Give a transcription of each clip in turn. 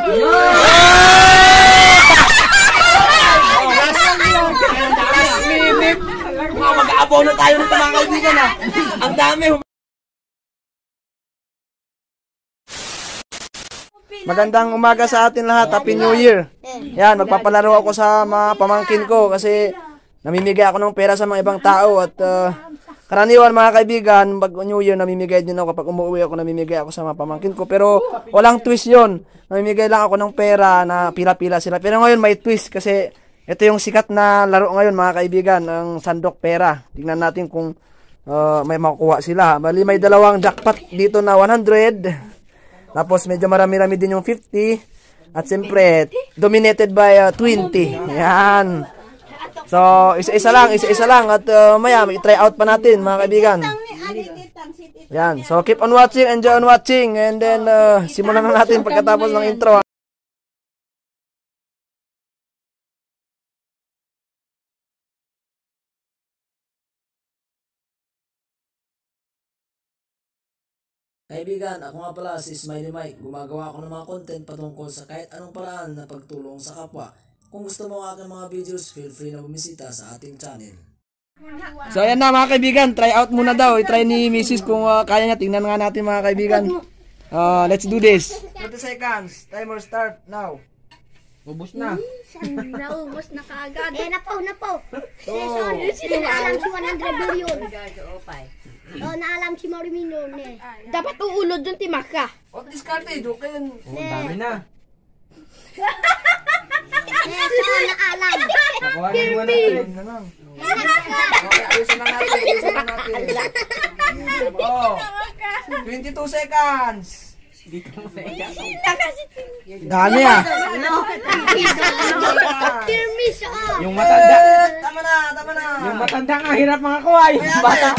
Last minute. Mag-aabono tayo nito mga kaibigan ha. Ang dami. Magandang umaga sa atin lahat. Happy New Year. Yan, magpapalaro ako sa mga pamangkin ko kasi namimigay ako ng pera sa mga ibang tao at karaniwan mga kaibigan, pag New Year namimigay din ako kapag umuwi ako, namimigay ako sa mga pamangkin ko. Pero walang twist yon. Namimigay lang ako ng pera na pila-pila sila. Pero ngayon may twist kasi ito yung sikat na laro ngayon mga kaibigan, ang sandok pera. Tingnan natin kung may makukuha sila. Bali may dalawang jackpot dito na 100. Tapos medyo marami-rami din yung 50. At siyempre, dominated by 20. Yan. So, isa-isa lang. At maya, i-try out pa natin mga kaibigan. Yan. So, keep on watching, enjoy on watching. And then, simulan na natin pagkatapos ng intro. Kaibigan, ako nga pala si Smiley Mike. Gumagawa ako ng mga content patungkol sa kahit anong paraan na pagtulong sa kapwa. Kung gusto mo ang aking mga videos, feel free na bumisita sa ating channel. So ayan na mga kaibigan, try out muna daw. I-try ni Mrs. kung kaya niya. Tingnan nga natin mga kaibigan. Let's do this. 30 seconds. Timer start now. Ubus na. Naubos na kaagad. Napaw. Sino alam si 100 billion? Naalam si Marimino. Dapat uulod dun timaka. Discarte, joke yan. Dami na. Naalam. Nakuha na yung 100 na lang. Ayusin na natin. 22 seconds. Dami ah. Yung matanda. Tama na. Yung matanda nga hirap mga kuha. Yung bata.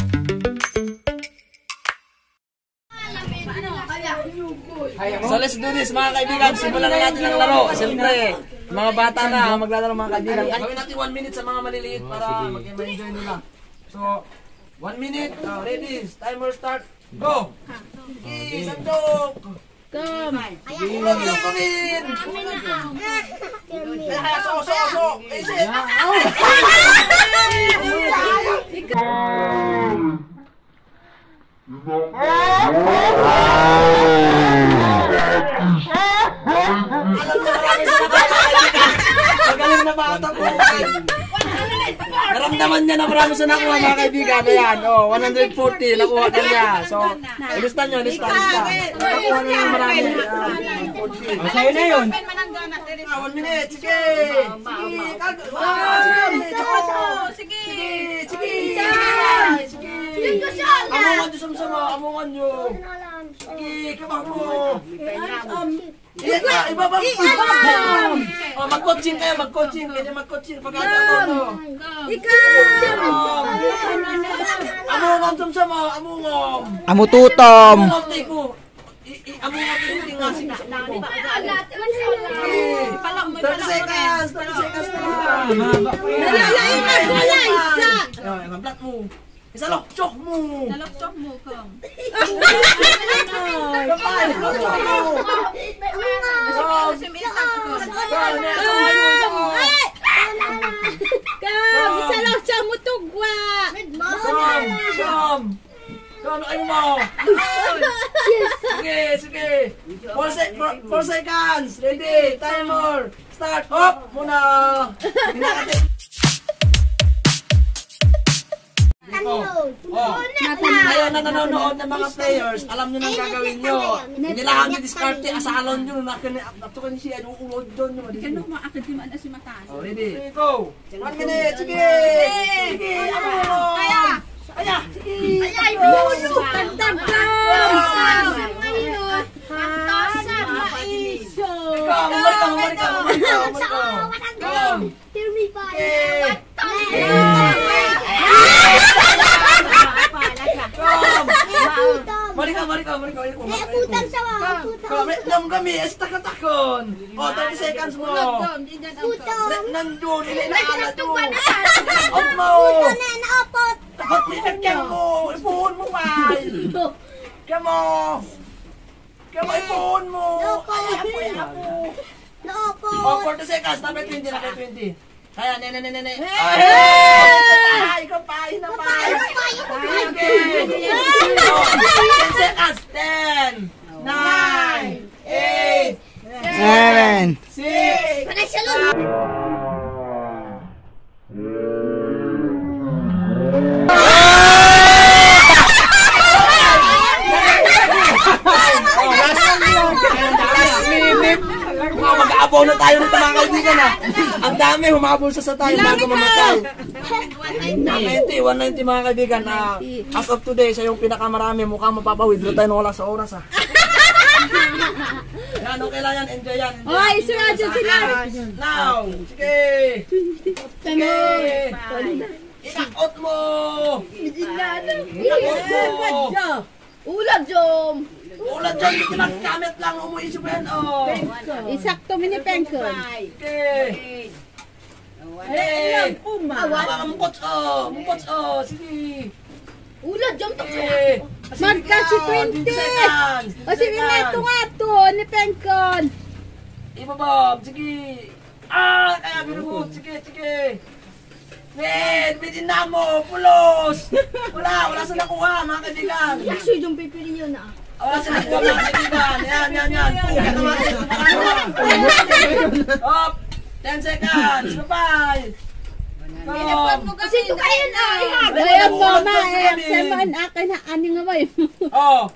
So let's do this mga kaibigan. Simulan na natin ang laro. Siyempre, mga bata na maglalaro mga kaibigan. Gawin natin 1 minute sa mga maliliit para mag-enjoy nila. So, 1 minute. Ready? Timer start. Go! Sandok! Come! Ulog yung kumin! So! Isip! Magaling na bata po. Naramdaman niya na marami sa nakuha mga kaibigan. Ayan, 140 nakuha na niya. So, ilista nyo. Nakuha na yung marami. Sa'yo na yun. 1 minute, sige. Amungan nyo. Sige, kabang mo. Ibabang mo. Mag-coaching kayo, Kaya mag-coaching. Pagkakataon. Ikaw! Amungom, sumsama. Amungom. Amututom. Amungom, tingasing. 30 seconds. Mablat mo. Isalok-chok mo. Kom. Isalok-chok mo tugwa. Ano mo? Sige. 4 seconds. Ready. Timer. Start. Hop. Muna. Ngayon na nanonood ng mga players, alam nyo nang gagawin nyo. Nilahan nyo diskarte, asalon nyo. Natukan niyo siya, uulod doon. Kano mo akad di man si mataas. Ready, go! 1 minute, sige! Kaya! Sige! Ay, puno! Tagdagan! Pantasan! Maiso! Umari ka! Mari ka. Utang sa mga Nam kami, takon. 30 seconds mo. utang. Nandun, inaalat mo. Out mo. Naapot. Takot pinagyan mo. Ipuhon mo, May. Kamo, ipuhon mo. Ay, apo. Oh, 40 seconds. Number 20, number 20. Kaya, nene. Ay, ikaw pa, yun na pa. Okay. 10 seconds. 10, 9, 8, 7. 6, Patay siya nun. Mag-aabaw na tayo nito mga kaibigan ha. Ang dami, humabol sa tayo bago mamatay. 190 mga kaibigan. As of today, siya yung pinakamarami. Mukhang mapapawidro tayo nung wala sa oras ha. Yan, okay lang yan. Enjoy yan. Hoy, sunod sila. Now, sige. Sige. Itakot mo. Itakot mo. Ulad, Jom. Ulan dyan, hindi lang gamit lang. Umuwi si Ben, oh. Isakto mo ni Penkon. Okay. Hey. Mumpots, oh. Mumpots, oh. Sige. Ulad, Jom to. Okay. Magka si 20. O sige nga ito nga to ni Penkon. Ibabab, sige. Kaya binubot. Sige. Ben, bidin mo. Pulos. Wala sila kuha, mga kaibigan. Actually, Jom pipili yun na. Wala sila kuha, mga kaibigan. Yan. Puha naman. Up. 10 seconds. Bye-bye. Kasi ito kayo na. Ayan mo, saman akin na ani nga ba yun? Oh.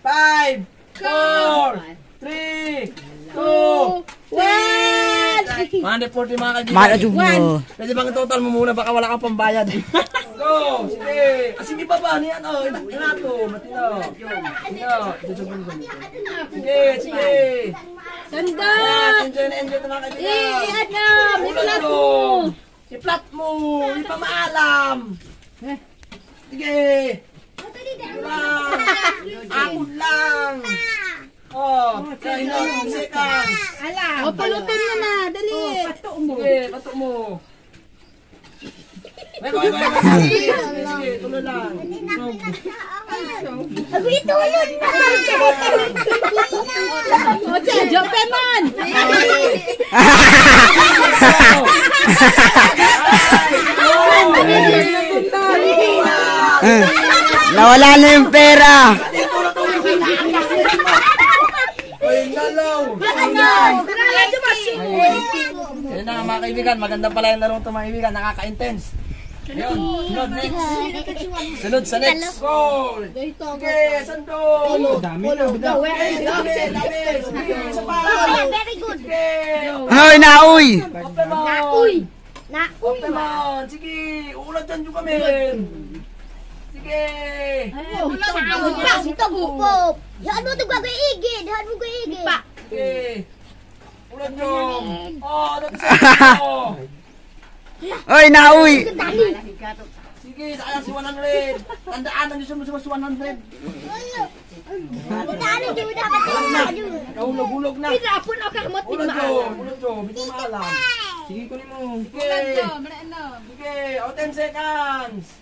5, 4, 3, 2, 1. 140 mga kaibigan. Maradyo mo. Pwede bang total mo muna? Baka wala kang pambayad. Go! Sige! Sige pa ba? Niyan o. Inato. Matino. Sige. Ganda! Enjoy na mga kaibigan. Ano? I-flat mo. Ipamaalam. Sige. Akod lang. Oh, 10 seconds. O, palutin mo na, dali. Sige, patok mo. Sige, tuloy lang. Ito yun na. O, Jope man! Nawala na yung pera. Ay, nalaw. Ayun na mga kaibigan, maganda pala yung larong ito mga kaibigan, nakaka-intense. Ayun, sunod next. Sunod sa next. Goal! Sige, sandol! Dami. Sige, isa pa. Very good. Sige. Hoy, nauy. Opemon! Na. Opemon! Sige, uulat dyan yung kami. Sige. Ito bupop. Yan mo ito gagawin. Yan mo gagawin. Sige. Ulat yung. Oh, nagsasabi. Hoy, nauy. Sige, sayang si 100. Tandaan ang gusto mo sa 100. Nahulog-hulog na. Pinapon ako kamot. Ulat yung. Bito maalam. Sige, kunin mo. Sige. Sige, o 10 seconds.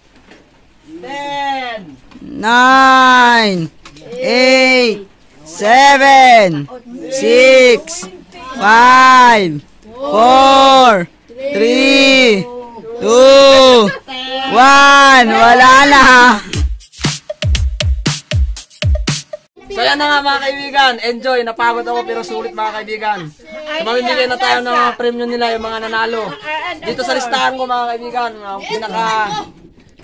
10. 9, 8, 7, 6, 5, 4, 3, 2, 1. Wala na. So yan na nga mga kaibigan, enjoy, napagod ako pero sulit mga kaibigan. So mamimigay na tayo ng mga premium nila, yung mga nanalo. Dito sa listahan ko mga kaibigan, ang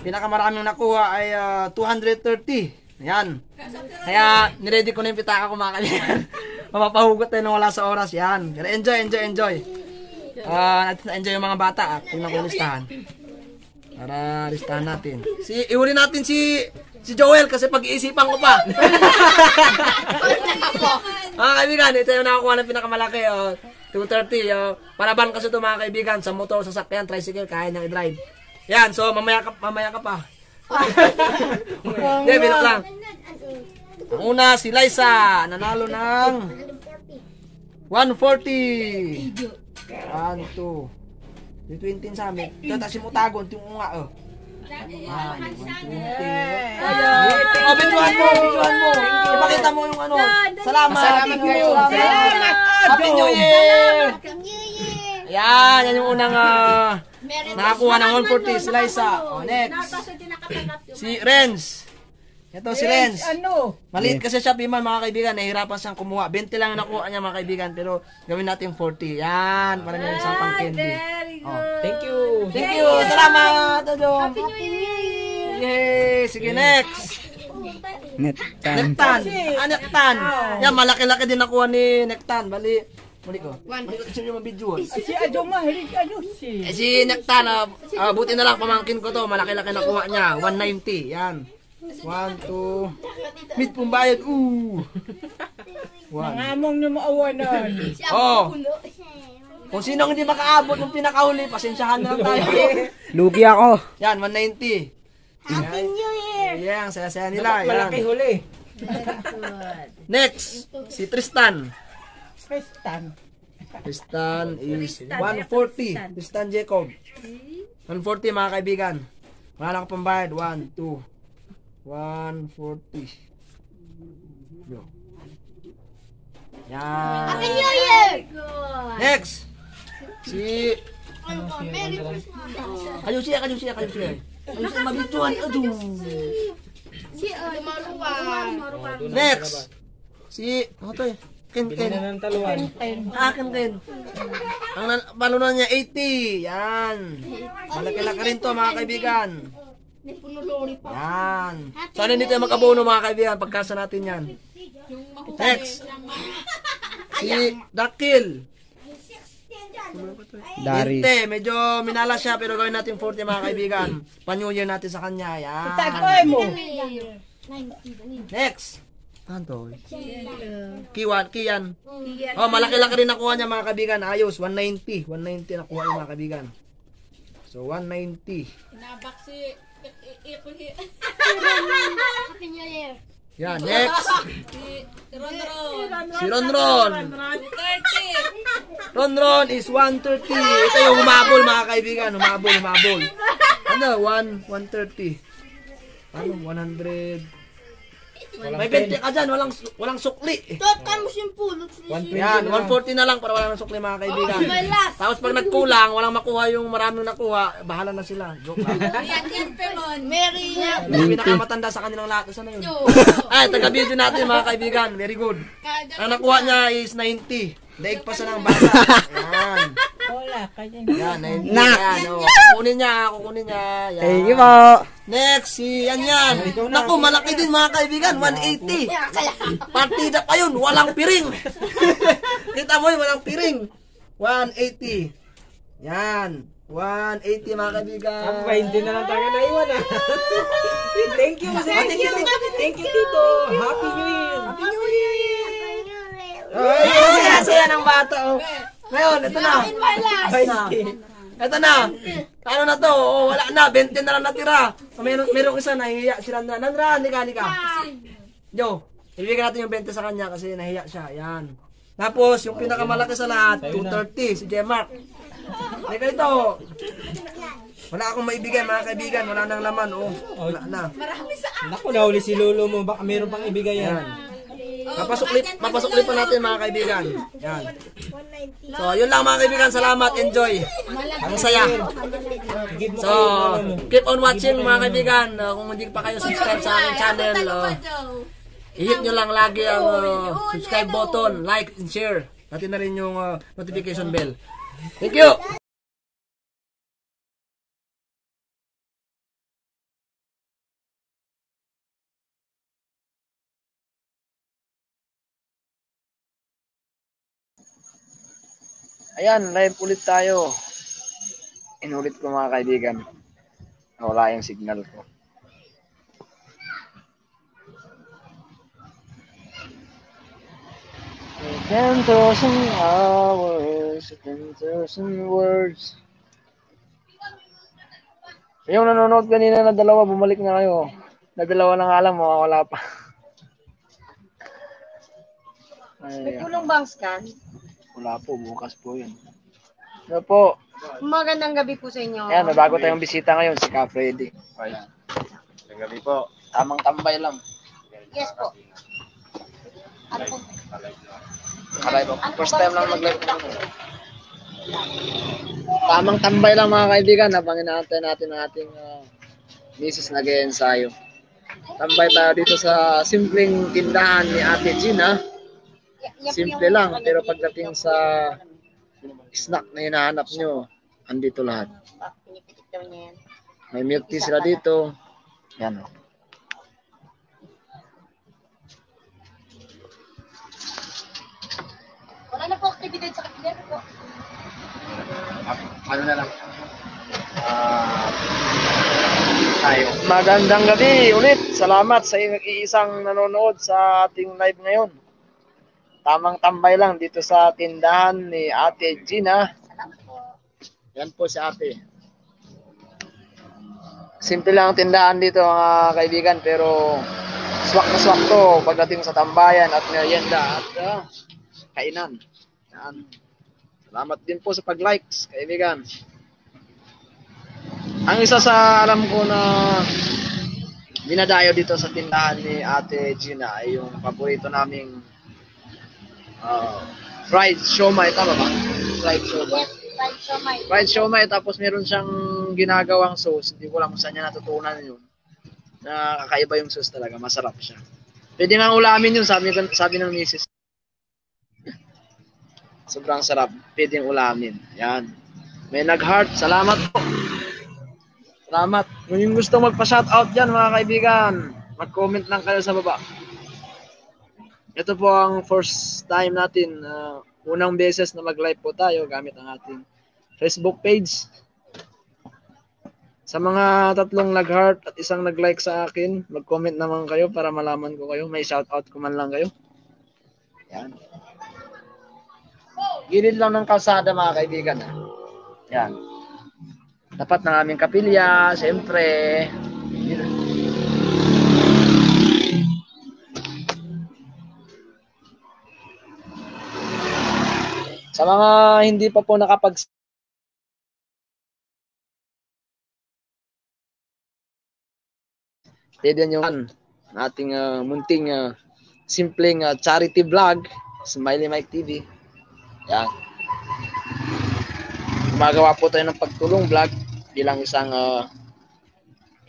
pinakamaraming nakuha ay 230. Ayan. Kaya niready ko na yung pitaka ko mga kaibigan. Mapapahugot tayo nang wala sa oras. Yan. Pero enjoy. Enjoy yung mga bata. Tingnan ko yung listahan. Para listahan natin. Iuli natin si Joel kasi pag-iisipan ko pa. Mga kaibigan, ito yung nakakuha ng pinakamalaki. 230. Paraban kasi ito mga kaibigan sa motor, sasakyan, tricycle, kaya niyang i-drive. Yan, so mamaya ka pa. Hindi, bilok lang. Ang una, si Liza, nanalo ng 140. 1, 2. 20 sa amin. Ito, tapos yung utagon, ito yung nga, 120. Bidyohan mo. Ipakita mo yung ano. Salamat. Happy New Year. Yan yung unang nakakuha ng 140. Si Liza. O, next. Si Renz. Ito si Renz. Ano? Maliit kasi siya, Piman, mga kaibigan. Nahihirapan siyang kumuha. 20 lang ang nakuha niya, mga kaibigan. Pero gawin natin 40. Yan. Para meron siyang pang candy. Very Oh. good. Thank you. Thank you. Salamat, Adong. Happy New Year! Yay. Sige, next. Netan. Nektan. Nektan. Yan, malaki-laki din nakuha ni Nektan. Muli ko. Muli ko kasi yung mabidyo. Si Adjo mahilig si. Si Nektan, buti na lang pamangkin ko to. Malaki-laki nakuha niya. 190. Yan. 1, 2. Meet pong bayad. 1. Nangamong niyo maawanan. Oh. Kung sino hindi makaabot ng pinakahuli, pasensyahan na lang tayo. Lugi ako. Yan, 190. Happy New Year! Yan, saya-saya nila. Malaki Yan. huli. Next, si Tristan. Kristan. Tristan is 140. Tristan Jacob. 140, mga kaibigan. Wala na akong pambayad. 1, 2. 140. Yo. Yan. Happy New Year! Next. Si Merry Christmas! Kayusiya. Kayusiya, mabituan. Aduh. Si Maruan. Next. Si, ano to eh? Ken. ng taluan. Ken. Ang palunan niya, 80. Yan. Malaki-laki rin to, mga kaibigan. Yan. Sana hindi tayo mag-abono, mga kaibigan. Pagkasa natin yan. Next. Si Dakil. Dari. 20. Medyo minala siya, pero gawin natin 40, mga kaibigan. Pa-New Year natin sa kanya. Tagoy Yan. mo. Next. Ano to? Kiyan. Oh, malaki-laki rin nakuha niya, mga kaibigan. Ayos, 190. 190 nakuha niya, mga kaibigan. So, 190. Happy New Year! Yan, next. Si Ronron. Ronron is 130. Ito yung humabol, mga kaibigan. Humabol. Ano? 130. Ano? 100. May 20 ka dyan. Walang sukli. Tot kamo simpulot. Yan, 140 na lang para wala nang sukli, mga kaibigan. Tapos pag nagkulang, walang makuha yung maraming nakuha, bahala na sila. Joke lang. Merry Yung pinakamatanda sa kanilang lahat. Saan na yun? Ay, taga-video natin, mga kaibigan. Very good. Ang nakuha niya is 90. Daig pa sa ng bata. Yan. Wala kanya. Yan, 90. Na. Yan, oh. Kukunin niya. Yan. Thank you po. Next, si yan. Naku, malaki din, mga kaibigan. 180. Partida pa yun. Walang piring. Kita mo yun, walang piring. 180. Yan. 180, mga kaibigan. Hindi na lang tayo naiwan ah. Thank you, Thank you, Tito. Happy New Year. Happy New Year! Ay, saya ng bata, oh. Ngayon, ito na. Ito na. Ano na to? Oh, wala na. 20 na lang natira. Merong isa nahihiya si Randra. Randra, nika. Jo, ibigay natin yung 20 sa kanya kasi nahiya siya. Yan. Tapos, yung pinakamalaki sa lahat, 230, si J-Mark. Nika ito. Wala akong maibigay, mga kaibigan. Wala nang laman, oh. Wala na. Naku, nahuli si Lolo mo. Baka meron pang ibigay yan. Yan. Mapasukli pa natin, mga kaibigan. Yan. So, yun lang, mga kaibigan. Salamat. Enjoy. Ang saya. So, keep on watching, mga kaibigan. Kung hindi pa kayo subscribe sa aking channel, i-hit nyo lang lagi ang subscribe button, like, and share. Pati na rin yung notification bell. Thank you! Ayan, live ulit tayo. Inulit ko, mga kaibigan. Wala yung signal ko. Ten thousand hours, 10,000 words. Yung nanonood kanina na dalawa, bumalik na kayo. Nagdalawa na nga lang, wala pa. May Kulong bang scan? Wala po, bukas po yun. Ano po? Magandang gabi po sa inyo. Ayan, may bago tayong bisita ngayon, si Ka Freddy. Ayan. Magandang gabi po. Tamang tambay lang. Yes po. Ano po? Live ako. First time lang mag-live ko. Tamang tambay lang mga kaibigan habang inaantay natin ang ating misis nag-ensayo. Tambay tayo dito sa simpleng tindahan ni Ate Gina. Simple lang, pero pagdating sa snack na hinahanap nyo, andito lahat. Pinipitik daw niya yan. May milk tea sila dito. Yan. Wala na po activity sa kapila po. Ano na lang. Tayo. Magandang gabi ulit. Salamat sa isang nanonood sa ating live ngayon. Tamang tambay lang dito sa tindahan ni Ate Gina. Yan po si Ate. Simple lang ang tindahan dito mga kaibigan, pero swak na swak to pagdating sa tambayan at merienda at kainan. Yan. Salamat din po sa pag-likes, kaibigan. Ang isa sa alam ko na dinadayo dito sa tindahan ni Ate Gina ay yung paborito naming fried siomai, tama ba? Fried siomai. Fried siomai. Fried siomai, tapos meron siyang ginagawang sauce. Hindi ko lang kung saan niya natutunan yun. Na kakaiba yung sauce talaga, masarap siya. Pwede nga ulamin yun, sabi ng misis. Sobrang sarap, pwedeng ulamin. Yan. May nag-heart, salamat po. Salamat. Kung yung gusto magpa-shoutout dyan mga kaibigan, mag-comment lang kayo sa baba. Ito po ang first time natin, unang beses na mag-live po tayo gamit ang ating Facebook page. Sa mga tatlong nag-heart at isang nag-like sa akin, mag-comment naman kayo para malaman ko kayo. May shoutout ko man lang kayo. Yan. Gilid lang ng kalsada mga kaibigan. Yan. Tapat ng aming kapilya, siyempre. Sa mga hindi pa po pwede nyo ating munting simpleng charity vlog, Smiley Mike TV. Yan. Gumagawa po tayo ng pagtulong vlog bilang isang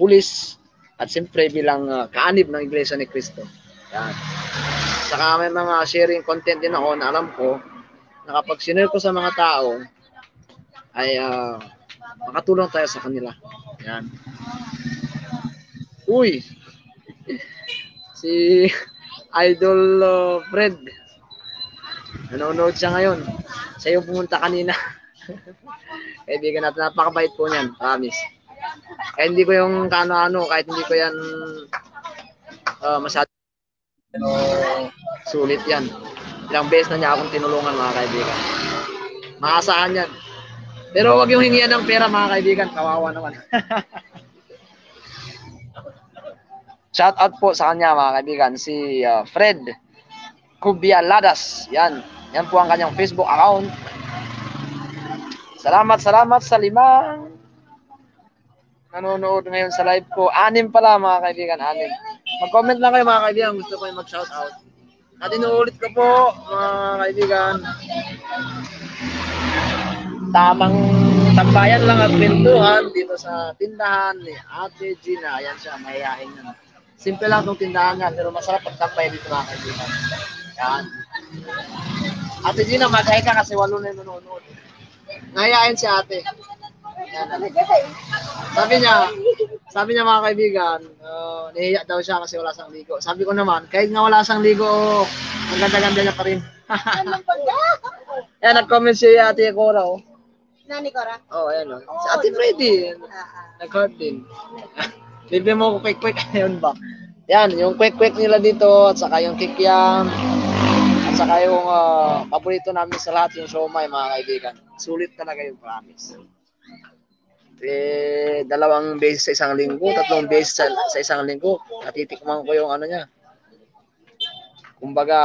pulis at siyempre bilang kaanib ng Iglesia ni Cristo. Yan. Saka may mga sharing content din ako na alam ko na kapag sinare ko sa mga tao ay makatulong tayo sa kanila. Yan. Uy! Si Idol Fred. Nanonood siya ngayon. Siya yung pumunta kanina. Kaibigan natin, napakabait po niyan, promise. Kahit hindi ko yung kano-ano, kahit hindi ko yan masyado sulit yan. Ilang beses na niya akong tinulungan mga kaibigan. Maasahan yan. Pero wag yung hingian ng pera mga kaibigan, kawawa naman. Shout out po sa kanya mga kaibigan, si Fred Cubialadas. Yan. Yan po ang kanyang Facebook account. Salamat sa 5 nanonood ngayon sa live ko. 6 pala mga kaibigan, 6. Mag-comment lang kayo mga kaibigan, gusto ko yung mag-shout out. At inuulit ko po mga kaibigan, tamang tambayan lang at kwentuhan dito sa tindahan ni Ate Gina. Ayan siya, mahihain yan. Simple lang itong tindahan niya, pero masarap pagtambay dito mga kaibigan. Yan. Ate Gina, mag-hi ka kasi 8 na yung nanonood. Nahihain si ate. Yan. Sabi niya mga kaibigan, nahihiya daw siya kasi wala siyang ligo. Sabi ko naman, kahit nga wala siyang ligo, ang ganda-ganda niya pa rin. Yan, nag-comment si Ate Cora, oh. Nani Cora? Oh, ayan, oh. Si Ate Freddy, nag-heart din. Bibigyan mo ko quick-quick, ayun ba? Yan, yung quick-quick nila dito, at saka yung kikiam, at saka yung paborito namin sa lahat, yung siomai, mga kaibigan. Sulit talaga yung promise. 2 beses sa isang linggo, 3 beses sa isang linggo. Natitikman ko yung ano niya. Kumbaga,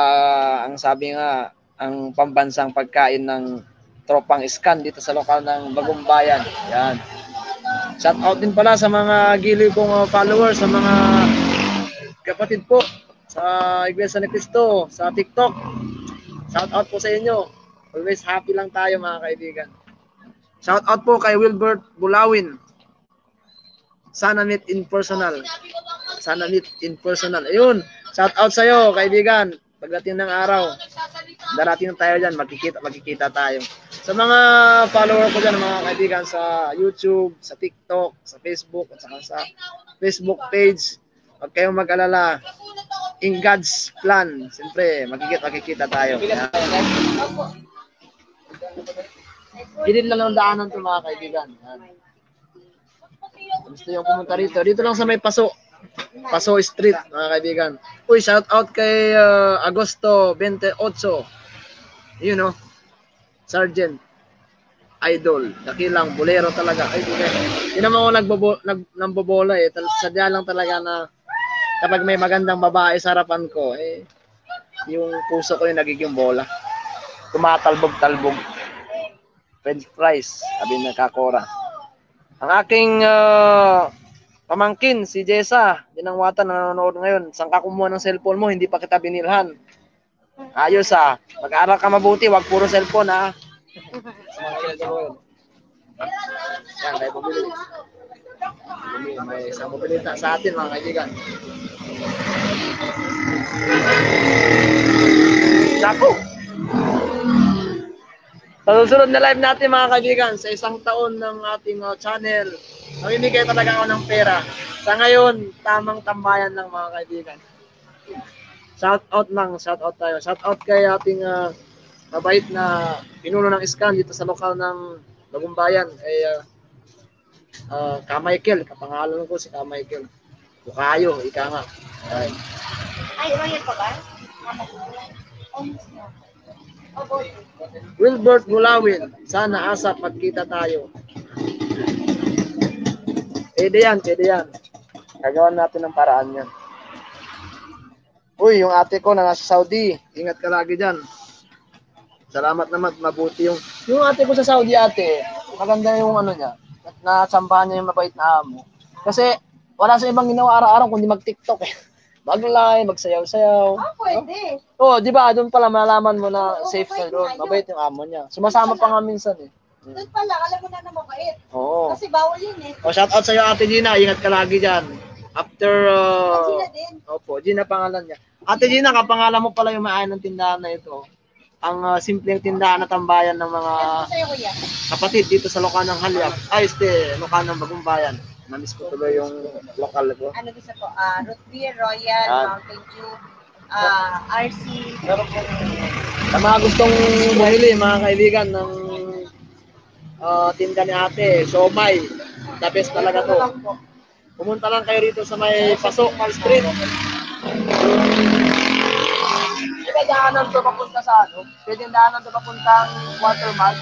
ang sabi nga, ang pambansang pagkain ng tropang iskan dito sa lokal ng Bagong Bayan. Yan. Shout out din pala sa mga giliw kong followers, sa mga kapatid po sa Iglesia ni Cristo, sa TikTok. Shout out po sa inyo. Always happy lang tayo mga kaibigan. Shout out po kay Wilbert Bulawin. Sana meet in personal. Sana meet in personal. Ayun, shout out sa'yo, kaibigan. Pagdating ng araw, darating tayo dyan, magkikita tayo. Sa mga follower ko dyan, mga kaibigan, sa YouTube, sa TikTok, sa Facebook, at saka sa Facebook page, huwag kayong mag-alala. In God's plan, siyempre, magkikita tayo. Gilid lang ng daanan to, mga kaibigan. Yan. Gusto yung pumunta rito. Dito lang sa may Paso Street, mga kaibigan. Uy, shout out kay Agosto 28. You know, Sergeant. Idol. Dakilang, bolero talaga. Ay, hindi naman ako nagbobola eh. Sadya lang talaga na kapag may magandang babae sa harapan ko, eh, yung puso ko yung nagiging bola. Tumatalbog-talbog. French fries, sabi ng Kakora. Ang aking pamangkin, si Jessa, dinangwatan na nanonood ngayon. Saan ka kumuha ng cellphone mo? Hindi pa kita binilhan. Ayos mag-aaral ka mabuti, wag puro cellphone ha. Yan, may pabili. May isang mobilita sa atin mga kaibigan. Naku! Sa susunod na live natin mga kaibigan, sa isang taon ng ating channel, namimigay talaga ako ng pera. Sa ngayon, tamang tambayan lang mga kaibigan. Shout out tayo. Shout out kay ating mabait na pinuno ng iskan dito sa lokal ng Bagumbayan. Kay Ka Michael, kapangalan ko si Ka Michael. Bukayo, ika nga. Ay, royal pa ba? Wilbert Bulawin, sana asap magkita tayo. Pwede yan. Gagawan natin ng paraan yan. Uy, yung ate ko na nasa Saudi, ingat ka lagi dyan. Salamat naman, mabuti yung ate ko sa Saudi ate, maganda yung ano niya, nasambahan niya yung mabait na amo. Kasi wala sa ibang ginawa araw-araw kundi mag-TikTok eh. Mag-live, magsayaw-sayaw. Pwede. Oh, di ba? Doon pala malalaman mo na safe na doon. Mabait yung amo niya. Sumasama pa nga minsan eh. Doon pa lang, alam mo na mabait. Oo. Kasi bawal yun eh. Oh, shout out sa iyo Ate Gina, ingat ka lagi diyan. After Gina din. Opo, Gina pangalan niya. Ate Gina, kapangalan mo pala yung may ng tindahan na ito. Ang simpleng tindahan na tambayan ng mga Sa'yo kuya. kapatid dito sa lokal ng Halyap. Ay, lokal ng Bagumbayan. Namiss ko tuloy yung lokal ko. Ano gusto po? Root beer, royal, Mountain Dew, RC. Pero kung sa mga gustong bumili, mga kaibigan, ng tinda ni ate, siomay, the best talaga to. Pumunta lang kayo rito sa may Paso Street. Pwede daanan to papunta sa ano? Pwede daanan to papuntang Watermark.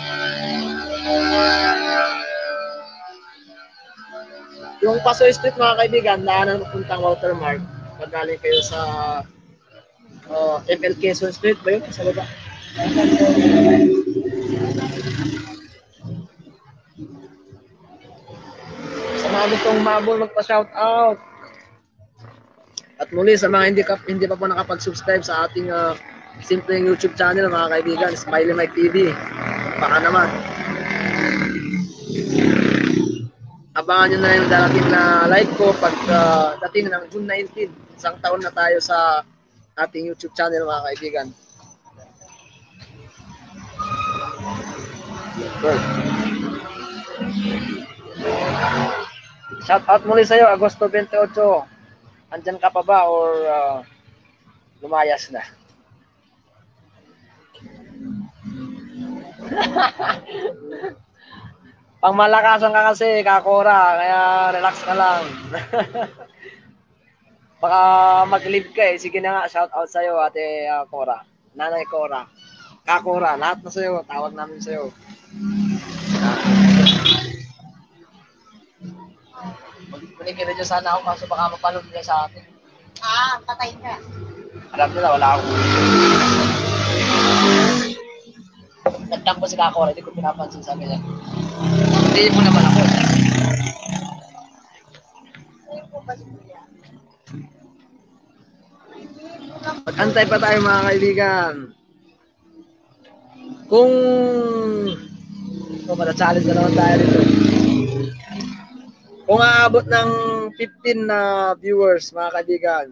Yung Paso Street mga kaibigan, daanan papuntang Watermark. Pagaling kayo sa ML Quezon Street ba yun? Sa baba. Sa mga gustong mabol, magpa-shout out. At muli sa mga hindi pa po nakapag-subscribe sa ating simpleng YouTube channel mga kaibigan, Smiley Mike TV. Baka naman. Abangan nyo na yung darating na live ko pag dating ng June 19. Isang taon na tayo sa ating YouTube channel mga kaibigan. Good. Shout out muli sa'yo, Agosto 28. Andyan ka pa ba or lumayas na? Pangmalakasan ka kasi, Kakora, kaya relax ka lang. Baka mag-live ka eh. Sige na nga, shout out sa'yo, Ate Cora. Nanay Cora. Kakora, lahat na sa'yo. Tawag namin sa'yo. Manigil na sana ako kaso baka mapanood nila sa atin. Patay ka. Alam nila, wala ako. Nagtampo si Kakora, hindi ko pinapansin sa ganyan. Hindi mo naman ako. Mag-antay pa tayo mga kaibigan. Kung So, challenge na naman tayo dito. Kung aabot ng 15 na viewers, mga kaibigan,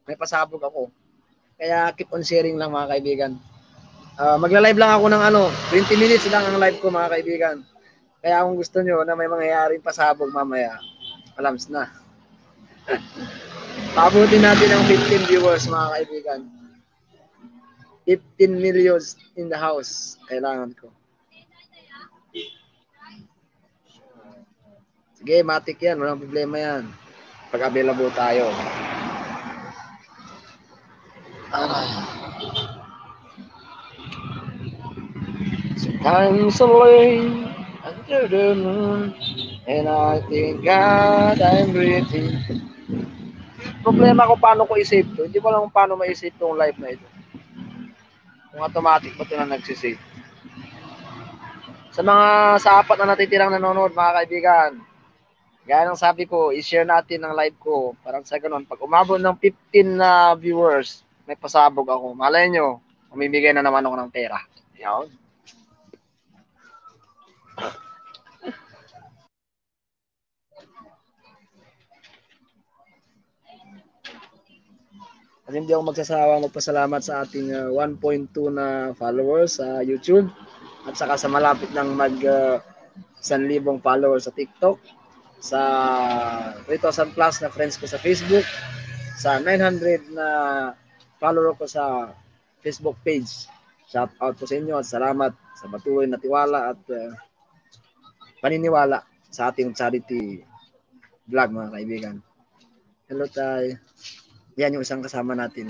may pasabog ako. Kaya keep on sharing lang, mga kaibigan. Magla-live lang ako ng 20 minutes lang ang live ko, mga kaibigan. Kaya kung gusto nyo na may mangyayaring pasabog mamaya, alams na. Paabutin natin ang 15 viewers, mga kaibigan. 15 millions in the house. Kailangan ko. Sige, matik yan. Walang problema yan. Pag available tayo. Sometimes alone under the moon, and I think God I'm breathing. Problema ko paano ko i-save to. Hindi ko alam kung paano ma-save tong live na ito. Kung automatic pa ito na nagsisave. Sa apat na natitirang nanonood, mga kaibigan, gaya ng sabi ko, i-share natin ang live ko. Parang sa ganun, pag umabot ng 15 na viewers, may pasabog ako. Malay nyo, mamimigay na naman ako ng pera. Yan. At hindi ako magsasawang magpasalamat sa ating 1.2 na followers sa YouTube at saka sa malapit ng 1,000 followers sa TikTok, sa 3,000 plus na friends ko sa Facebook, sa 900 na follower ko sa Facebook page. Shout out po sa inyo at salamat sa patuloy na tiwala at paniniwala sa ating charity vlog, mga kaibigan. Hello tayo. Yan yung isang kasama natin.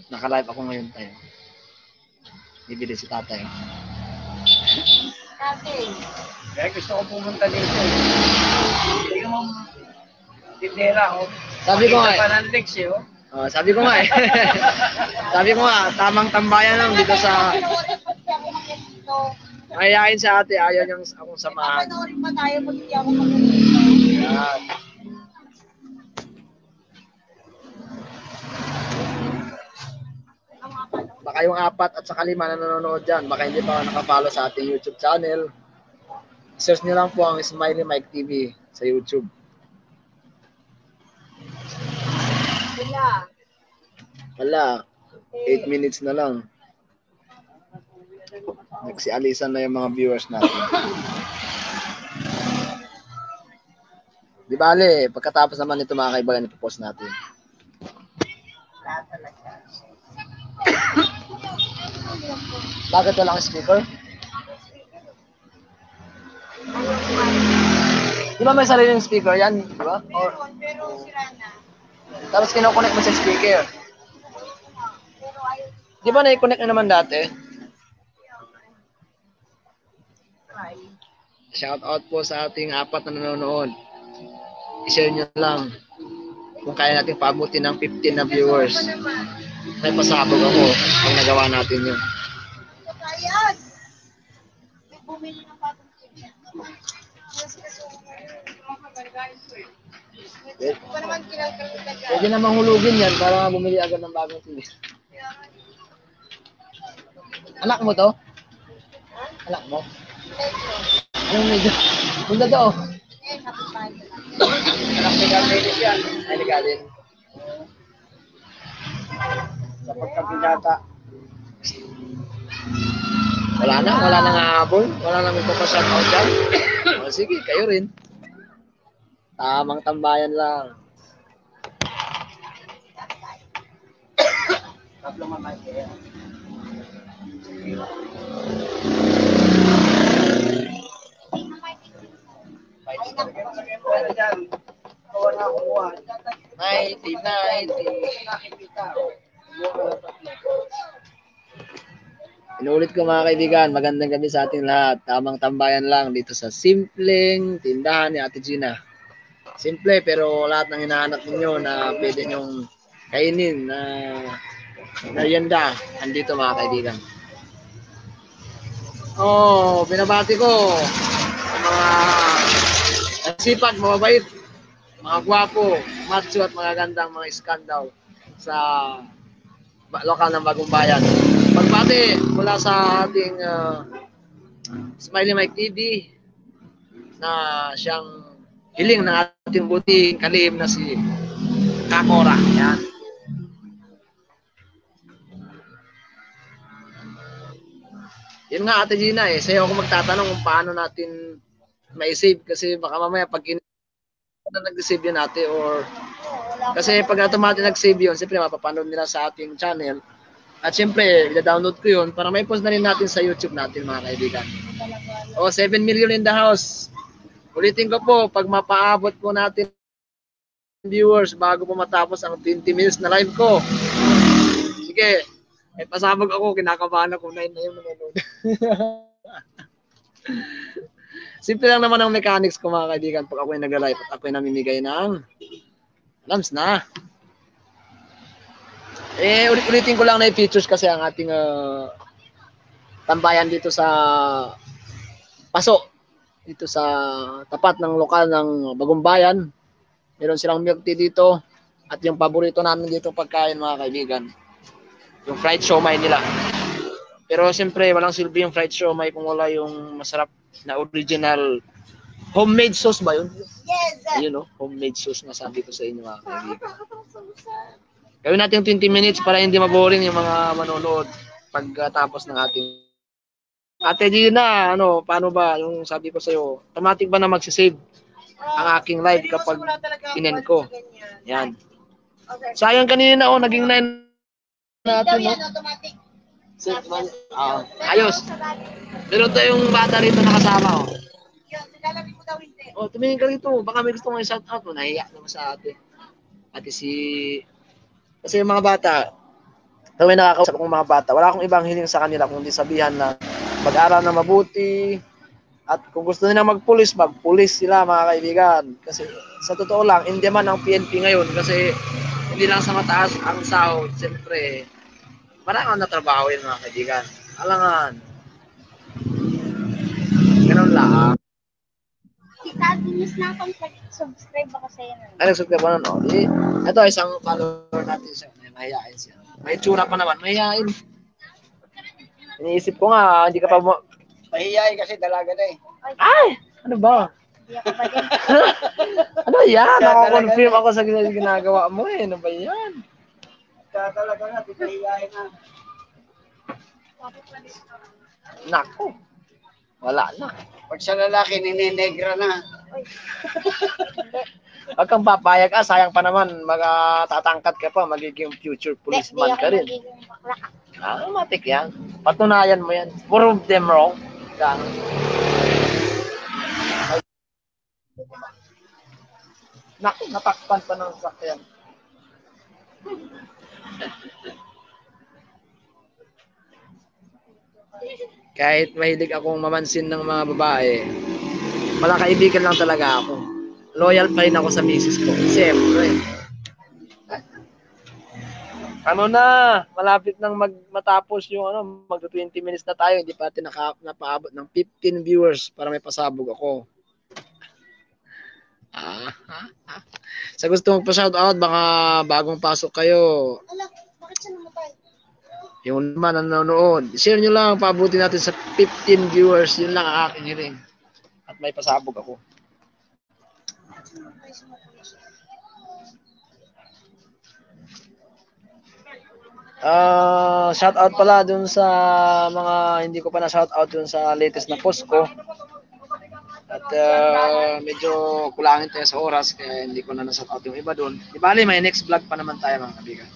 Naka-live ako ngayon tayo. Bibili si tatay. Kaya gusto ko pumunta dito. Hindi mo tindera, oh. Sabi ko nga eh. Pananlex, oh. Sabi ko nga eh. Sabi ko nga, tamang tambayan lang dito sa... Ayayin sa ate, ayaw niyang akong samahan. Panoorin pa tayo pag hindi ako mag-video. Yan. Baka yung 4 at saka 5 na nanonood dyan, baka hindi pa nakapalo sa ating YouTube channel. Search nyo lang po ang Smiley Mike TV sa YouTube. Wala. 8 minutes na lang. Nagsialisan na yung mga viewers natin. Di bale, pagkatapos naman ito mga kaibigan, ipopost natin. Bakit walang speaker? Di ba may sariling speaker yan? Di ba? Pero sira na. Tapos kinoconnect mo sa speaker. Di ba na-connect na naman dati? Shout out po sa ating 4 na nanonood. I-share nyo lang kung kaya natin paabutin ng 15 na viewers. May pasabog ako kung nagawa natin yun. Ayan! May bumili ng patong chicken. Hindi pa naman kinagkalutan. Pwede namang hulugin yan para bumili agad ng bagong TV. Anak mo to? Anak mo? Anong medyo? Punta to. Anak ni Carmelis yan. Ay, ni Kalin. Sa pagkabinata. Wala nang hahabol. Wala nang ipapashout out dyan. O, sige, kayo rin. Tamang tambayan lang. Tatlo mamay kaya. Inuulit ko mga kaibigan, magandang gabi sa ating lahat. Tamang tambayan lang dito sa simpleng tindahan ni Ate Gina. Simple pero lahat ng hinahanap ninyo na pwede nyong kainin na merienda, andito mga kaibigan. Oh, binabati ko mga sipag, mababait, mga gwapo, macho at mga gandang mga iskandal sa lokal ng Bagong Bayan. Pagbati mula sa ating Smiley Mike TV na siyang hiling ng ating buting kalihim na si Kakora. Yan. Yun nga, Ate Gina, sa'yo ako magtatanong kung paano natin ma-save kasi baka mamaya pag nag-save yun natin or kasi pag automatic nag-save yun, siyempre mapapanood nila sa ating channel. At siyempre, i-download ko yun para may post na rin natin sa YouTube natin, mga kaibigan. 7 million in the house. Ulitin ko po, pag mapaabot po natin viewers bago po matapos ang 20 minutes na live ko. Sige, pasabog ako, kinakabahan ako na yung nanonood. Simple lang naman ang mechanics ko, mga kaibigan, pag ako'y nag-live at ako'y namimigay ng lams na. Ulit-ulitin ko lang na i-features kasi ang ating tambayan dito sa Paso. Dito sa tapat ng lokal ng Bagong Bayan. Meron silang milk tea dito. At yung paborito namin dito pagkain, mga kaibigan, yung fried siomai nila. Pero siyempre, walang silbi yung fried siomai kung wala yung masarap na original homemade sauce ba yun? Yes. Ayun, homemade sauce na sabi ko sa inyo, mga kaibigan. Gawin natin 20 minutes para hindi maboring yung mga manonood pagkatapos ng ating Ate Gina, paano ba yung sabi ko sa'yo, automatic ba na magsisave ang aking live kapag inen ko? Yan. Sayang kanina naging 9 natin, no? Ayos. Meron tayong bata rito nakasama, tumingin ka rito. Baka may gusto mong i-shout out mo. Nahiya naman sa ate. Kasi yung mga bata, kami nakakausap akong mga bata, wala akong ibang hiling sa kanila kundi sabihan na mag-aral na mabuti at kung gusto nila magpulis sila, mga kaibigan. Kasi sa totoo lang, hindi man ang PNP ngayon kasi hindi lang sa mataas ang sahod. Siyempre, marami na trabaho yun, mga kaibigan. Alangan. Ganun lang. Titaginis na akong subscribe ako sa'yo. Ay, nag-subscribe pa nun, Ito, isang follower natin siya. Mahihain siya. May tsura pa naman. Mahihain. Iniisip ko nga, hindi ka pa Mahihain kasi dalaga na Ay! Ano ba? Ano yan? Nakakonfirm ako sa ginagawa mo Ano ba yan? Talaga nga, mahihain na. Nako. Wala na. Pag sa lalaki, ninenegra na. Huwag kang papayag, sayang pa naman, tatangkat ka pa, magiging future policeman ka rin. Matik yan. Patunayan mo yan. Prove them wrong. Naku, natakpan pa ng sakyan. Kahit mahilig akong mamansin ng mga babae, wala kaibigan lang talaga ako. Loyal pa rin ako sa misis ko. Siyempre. Malapit nang matapos yung mag 20 minutes na tayo, hindi pa natin napaabot ng 15 viewers para may pasabog ako. Sa gusto magpa-shoutout, baka bagong pasok kayo. Bakit siya namatay? Yung naman nanonood, share nyo lang, paabuti natin sa 15 viewers, yun lang ang aking hiling. At may pasabog ako. Shout out pala dun sa mga hindi ko pa na shout out dun sa latest na post ko. At medyo kulangin tayo sa oras kaya hindi ko na na-shout out yung iba dun. Di bali, may next vlog pa naman tayo, mga kaibigan.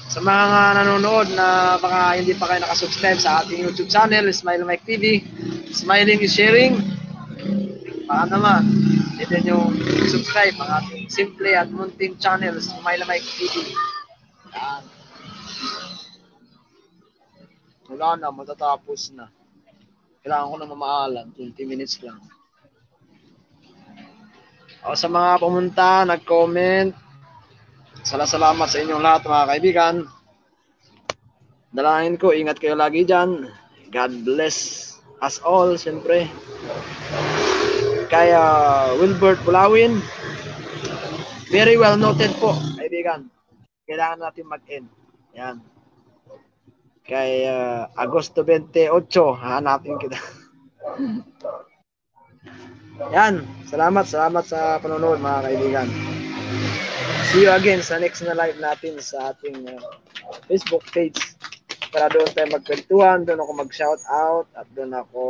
Sa mga nanonood na baka hindi pa kayo nakasubscribe sa ating YouTube channel, Smiley Mike TV, Smiling is Sharing. Baka naman, hindi nyo subscribe ang ating simple at munting channel, Smiley Mike TV. Yan. Wala na, matatapos na. Kailangan ko na mamaalam, 20 minutes lang. Sa mga pumunta, nag-comment, salamat sa inyong lahat, mga kaibigan. Dalangin ko, ingat kayo lagi dyan. God bless us all, siyempre. Kaya Wilbert Bulawin, very well noted po, kaibigan. Kailangan natin mag-end. Yan. Kay Agosto 28, hahanapin kita. Yan, salamat sa panonood mga kaibigan. See you again sa next na live natin sa ating Facebook page. Para doon tayo magkwentuhan, doon ako mag-shout out, at doon ako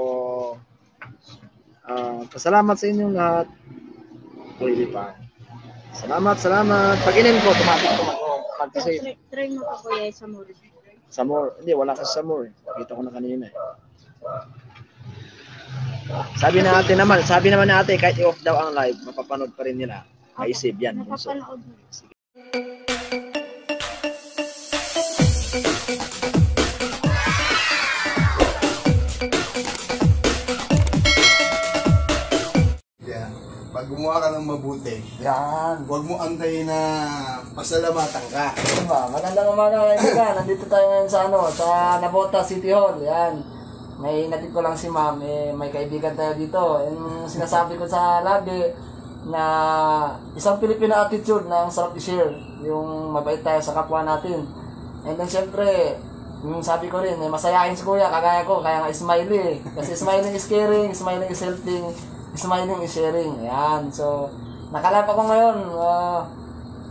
pasalamat sa inyong lahat. Pwede pa. Salamat. Pag-inin ko, automatic ko mag-save. Try mo ka kuya sa mura. Samor, hindi, wala kasi Samor. Nakita ko na kanina. Sabi naman natin, kahit i-off daw ang live, mapapanood pa rin nila. May save yan. So, Napapanood mo. Yeah. Pag gumawa ka ng mabuti, Yan. huwag mo antayin na pasalamatan ka. Diba? Magandang umaga kaibigan. Nandito tayo ngayon sa sa Nabota City Hall. Yan. May natid ko lang si ma'am. May kaibigan tayo dito. Yung sinasabi ko sa lagi na isang Filipino attitude na ang sarap i-share. Yung mabait tayo sa kapwa natin. And then syempre, yung sabi ko rin, masayahin si kuya, kagaya ko, kaya nga smiley. Kasi smiling is caring, smiling is helping, smiling is sharing. Ayan. So, nakalap ako ngayon.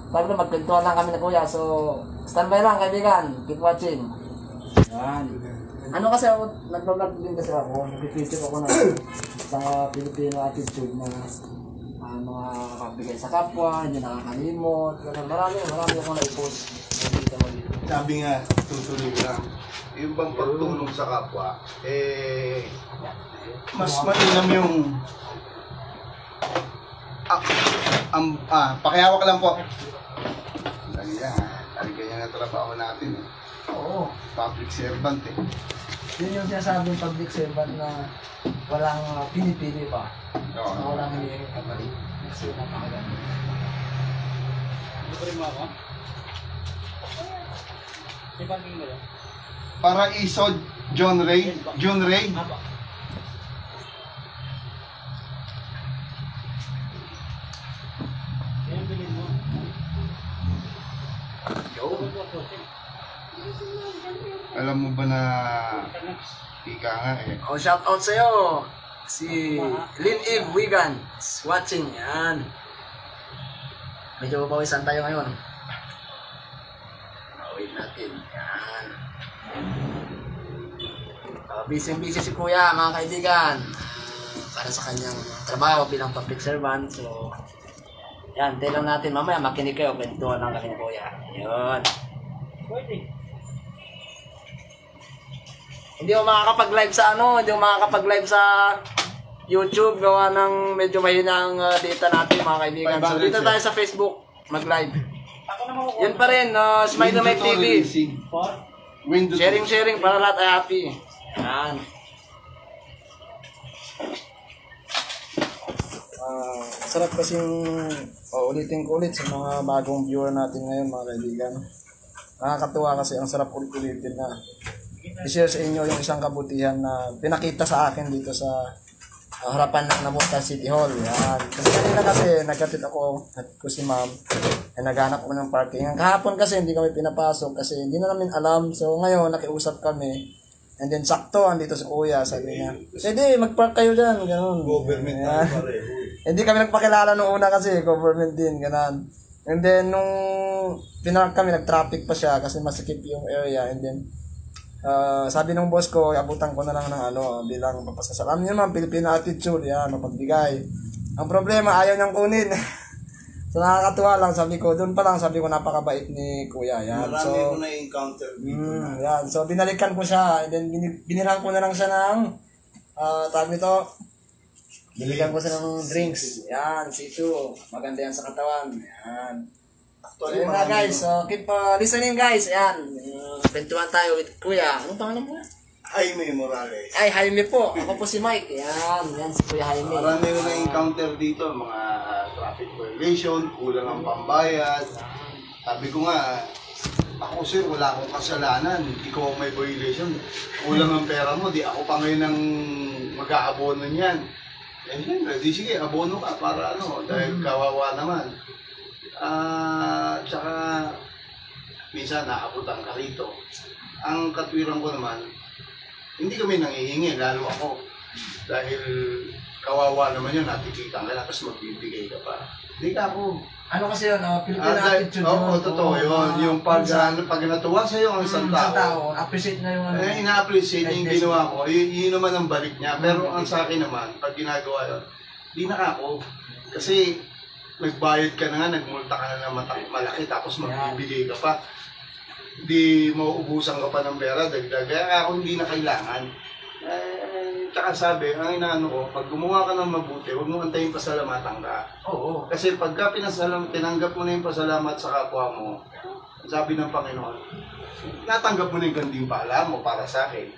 Sabi na, magkwentuhan lang kami na kuya. So, standby lang kaibigan. Keep watching. Ayan. Ano kasi ako, nag-vlog din kasi ako. Nag-feature ako na sa Filipino attitude na mga kabigay sa kapwa, hindi nakakalimot. Marami akong na-post. Sabi nga, tutuloy lang. Yung bang pagtulong sa kapwa, mas mainam yung pakihawak lang po. Ganyan na trabaho natin. Oo. Public servant Yun yung sinasabing public servant na walang pinipili pa. Na walang hinihingi kapalit. Kasi napakaganda. Paraiso, John Ray. Alam mo ba na ika nga Oh, shout out sa'yo. Si Lynn Eve Wigan watching. Yan. Medyo pawisan tayo ngayon. Wait natin. Yan. Busy si kuya mga kaibigan. Para sa kanyang trabaho bilang public servant. So, yan. Tayo lang natin. Mamaya makinig kayo. Kwentuhan lang kami ni kuya. Yun. Hindi ako makakapag-live sa hindi ako makakapag-live sa YouTube gawa ng medyo mahina ang data natin mga kaibigan. So dito tayo sa Facebook mag-live. Yun pa rin, Smile Mike TV. Sharing para lahat ay happy. Yan. Sarap kasing ulitin ko ulit sa mga bagong viewer natin ngayon mga kaibigan. Nakakatuwa kasi ang sarap ulit-ulitin na i-share sa inyo yung isang kabutihan na pinakita sa akin dito sa harapan ng Nabota City Hall. Yan. Kasi kanina kasi nagkatid ako si ma'am naghanap ko ng parking. Kahapon kasi hindi kami pinapasok kasi hindi na namin alam. So ngayon nakiusap kami and then sakto andito si kuya, sabi niya pwede mag-park kayo dyan, ganun. Government na pareho. Hindi kami nagpakilala nung una kasi government din, ganun. And then nung pinark kami nag-traffic pa siya kasi masikip yung area and then sabi ng boss ko, abutan ko na lang ng bilang papasasalam niyo naman, Filipino attitude, yan, mapagbigay. Ang problema, ayaw niyang kunin. So nakakatuwa lang, sabi ko, doon pa lang, sabi ko, napakabait ni kuya, yan. Marami ko na-encounter dito. Yan, so binalikan ko siya, and then binilhan ko na lang siya ng, tawag nito, binilikan ko siya ng drinks, yan, C2, maganda yan sa katawan, yan. So yun na guys, so keep listening guys, ayan. Kwentuhan tayo with Kuya. Anong pangalan mo? Jaime Morales. Ay, Jaime po. Ako po si Mike. Yan si Kuya Jaime. Marami ko na-encounter dito, mga traffic violation, kulang ang pambayad. Sabi ko nga, ako sir, wala akong kasalanan. Ikaw ang may violation. Kulang ang pera mo, di ako pa ngayon ang mag-aabono niyan. Eh, siyempre, di sige, abono ka para dahil kawawa naman. Tsaka minsan naabutan ka rito. ang katwiran ko naman, hindi kami nangihingi, lalo ako. Dahil kawawa naman yun, nakikita ka na, tapos magbibigay ka pa. Hindi ka ako. Ano kasi yun, Filipino attitude yun. Oo, totoo yun. Yung pag natuwa sa'yo ang isang tao, appreciate na yung ina-appreciate yung ginawa ko, yun naman ang balik niya. Pero ang sa akin naman, pag ginagawa yun, di na ako. Kasi nagbayad ka na nga, nagmulta ka na ng malaki, tapos magbibigay ka pa. Di mauubusan ka pa ng pera, dagdag. Kaya ako hindi na kailangan. Tsaka sabi, ang inaano ko, pag gumawa ka ng mabuti, huwag mo antayin pasalamatan ka. Oo. Kasi pagka tinanggap mo na yung pasalamat sa kapwa mo, sabi ng Panginoon, natanggap mo na yung gantimpala mo para sa akin.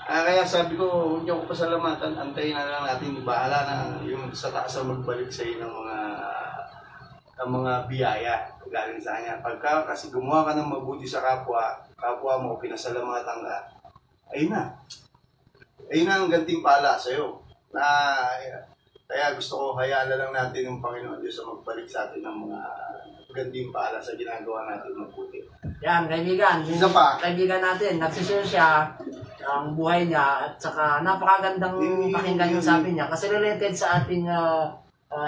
Kaya sabi ko, huwag niyo ako pasalamatan, antayin na lang natin, bahala na yung sa taas ang magbalik sa iyo ng mga biyaya galing sa kanya. Pagka kasi gumawa ka ng mabuti sa kapwa mo, pinasalamatan ka, ayun na. Ayun na ang gantimpala sa'yo. Kaya gusto ko, hayaan lang natin yung Panginoon Diyos sa magbalik sa atin ng mga gantimpala sa ginagawa natin mabuti. Yan, kaibigan. Isa pa. Kaibigan natin, nagsishare siya ang buhay niya at saka napakagandang pakinggan yung sabi niya kasi related sa ating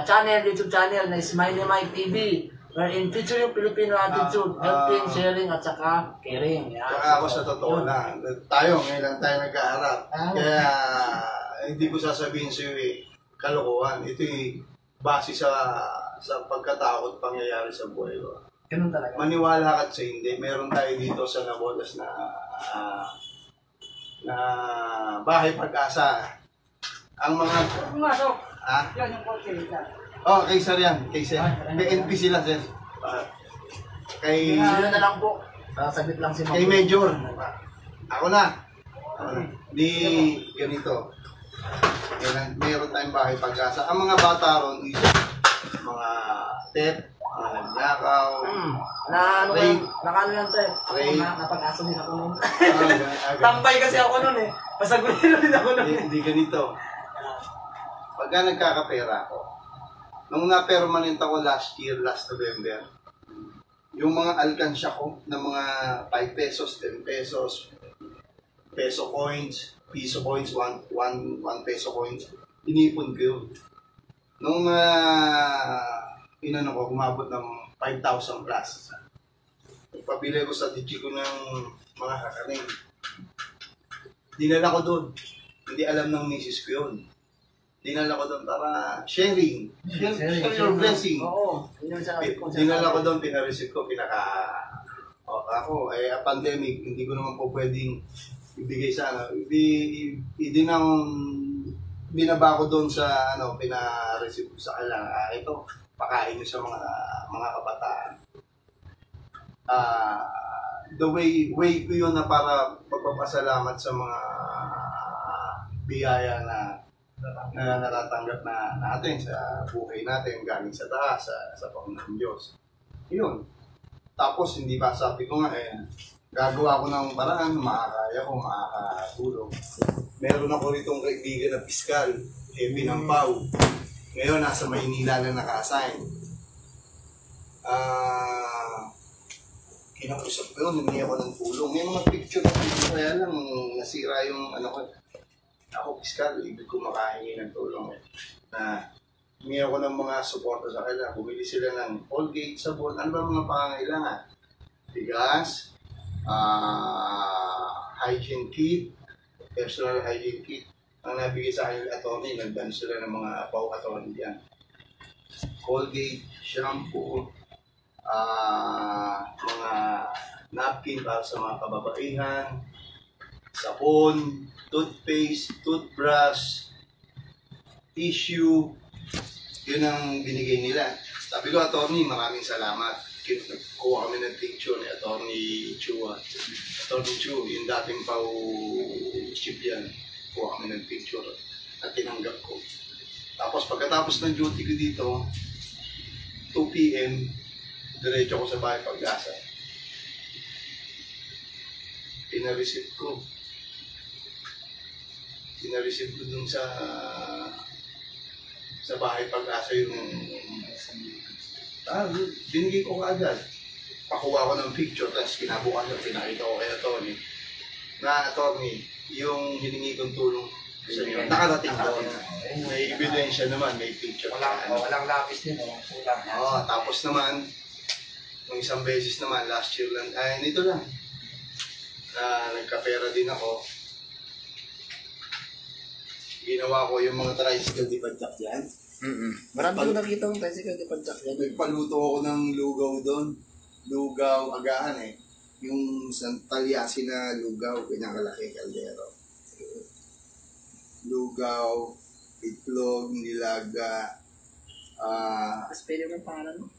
channel, YouTube channel na Smiley Mike TV wherein feature yung Filipino attitude, helping, sharing at saka caring. Yan. Saka ako sa totoo lang, tayo ngayon lang tayo nagkaharap. Kaya hindi ko sasabihin sa'yo kalokohan. Ito'y base sa pagkatakot pangyayari sa buhay ko. Ganun talaga. Maniwala ka sa hindi. Meron tayo dito sa Navotas na bahay pag-asa. Ang mga... Pumasok! Ha? Yan yung kotse. Oh, kay Sir yan. Kay Sir. PNP sila, Sir. Kay... Sino na lang po. Saglit lang si Ma'am. Kay Major. Ako na. Di ganito. Meron tayong bahay pag-asa. Ang mga bata ron, mga tep, mga nagnakaw, Nakano yan tayo? Ray. Napag-aso din ako nun. Tambay kasi ako nun eh. Pasagulero din ako nun. Hindi ganito. Pagka nagkakapera ako, nung na-permanent ako last November, yung mga alkansya ko na mga 5 pesos, 10 pesos, peso coins, 1 peso coins, inipon ko yun. Nung kumabot ng 5,000 plus. Pabili ko sa DJ ko ng mga kakanin. Dinala ko doon. Hindi alam ng misis ko yun. Dinala ko doon para sharing. Share your blessing. Oo. Dinala ko doon, pinareceive ko, ako, pandemic, hindi ko naman po pwedeng ibigay sa binaba ko doon sa pina-receive ko sa kanila. Ito, pakain nyo sa mga kabataan. The way ko yun na para pagpapasalamat sa mga biyaya na natatanggap na natin sa buhay natin galing sa taas, sa Panginoon Diyos. Yun. Tapos, hindi ba sabi ko nga, gagawa ko ng paraan, makakaya ko, makakatulong. Meron ako ritong kaibigan na piskal, Pinampaw. Ngayon, nasa Maynila na naka-assign. Kinakusap ko yun, hindi ako ng tulong. May mga picture na kaya lang, nasira yung ko. Ako, piskal, ibig ko makahingi ng tulong. Hingi ako ng mga suporta sa kanila. Bumili sila ng Colgate, sabon, ano ba mga pangangailangan? Bigas, hygiene kit, personal hygiene kit. Ang nabigay sa akin yung attorney, nagdaan sila ng mga attorney diyan. Colgate, shampoo, mga napkin para sa mga kababaihan, sabon, toothpaste, toothbrush, tissue. Yun ang binigay nila. Sabi ko, attorney, maraming salamat. Kuha kami ng picture ni Attorney Chua. Attorney Chu, yung dating chief yan. Kuha kami ng picture at tinanggap ko. Tapos pagkatapos ng duty ko dito, 2 p.m., diretso ko sa bahay pag-asa. Pinareceive ko dun sa bahay pag-asa yung binigay ko kaagad. Pakuha ko ng picture, tapos kinabukasan, pinakita ko kay Tony. na attorney, yung hiningi kong tulong sa inyo. Nakarating doon. May ebidensya naman, may picture. Walang lapis din, kulang. Tapos naman, nung isang beses naman, last year lang, nito lang, na nagkapera din ako. Ginawa ko yung mga tricycle di padjak dyan. Marami ko nakita ng tricycle di padjak yan. Nagpaluto ako ng lugaw doon. Lugaw, agahan eh. Yung Talyasi na lugaw, pinakalaki kaldero. Lugaw, itlog, nilaga, Spell mo pangalan mo?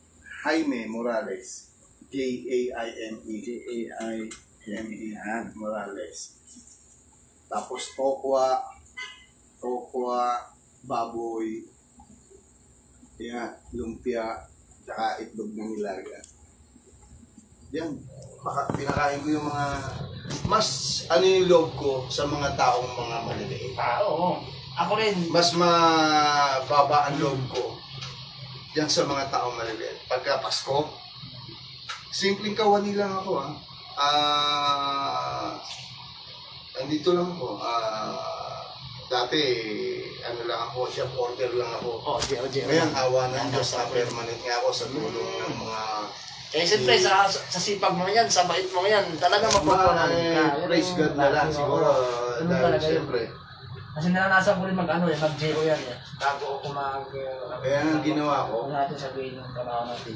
Jaime Morales. Jaime. Jaime Morales. Tapos tokwa, baboy, lumpia, tsaka itlog na nilaga. Yan. Pinakain ko yung mga, mas yung loob ko sa mga taong mga maliliit. Oo. Ako rin. Mas mababa ang loob ko yan sa mga taong maliliit. Pagka Pasko, simpleng kawani lang ako andito lang ako. Dati, lang ako, chef order lang ako. Ngayon, awa ng Diyos na permanent nga ako sa tulong ng mga... Siyempre, sa sipag mo yan, sa bait mo yan, talaga mapapanalan ka. Praise God na lang, siguro. Dahil siyempre. Kasi naranasan ko rin mag-JO yan eh. Bago ako Kaya ang ginawa ko. Kung natin sabihin yung trabaho natin.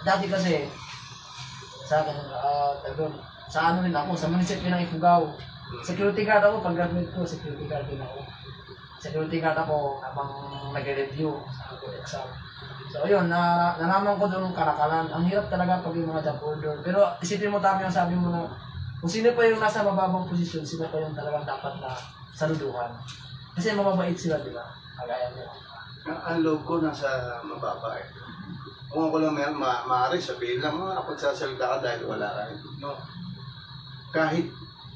Dati kasi, sa akin, sa rin ako, sa munisipyo ng Ifugao. Security guard ako, pag graduate ko, security guard din ako. Security guard ako habang nag-review sa exam. So ayun, nalaman ko doon kalakalan. Ang hirap talaga pag yung mga job order. Pero isipin mo tama yung sabi mo na kung sino pa yung nasa mababang posisyon, sino pa yung talagang dapat na saluduhan. Kasi mababait sila, di ba? Kagaya nila. Ang loob ko nasa mababa eh. Kung ako lang maaari sabihin lang, pagsasalita ka dahil wala ka. No.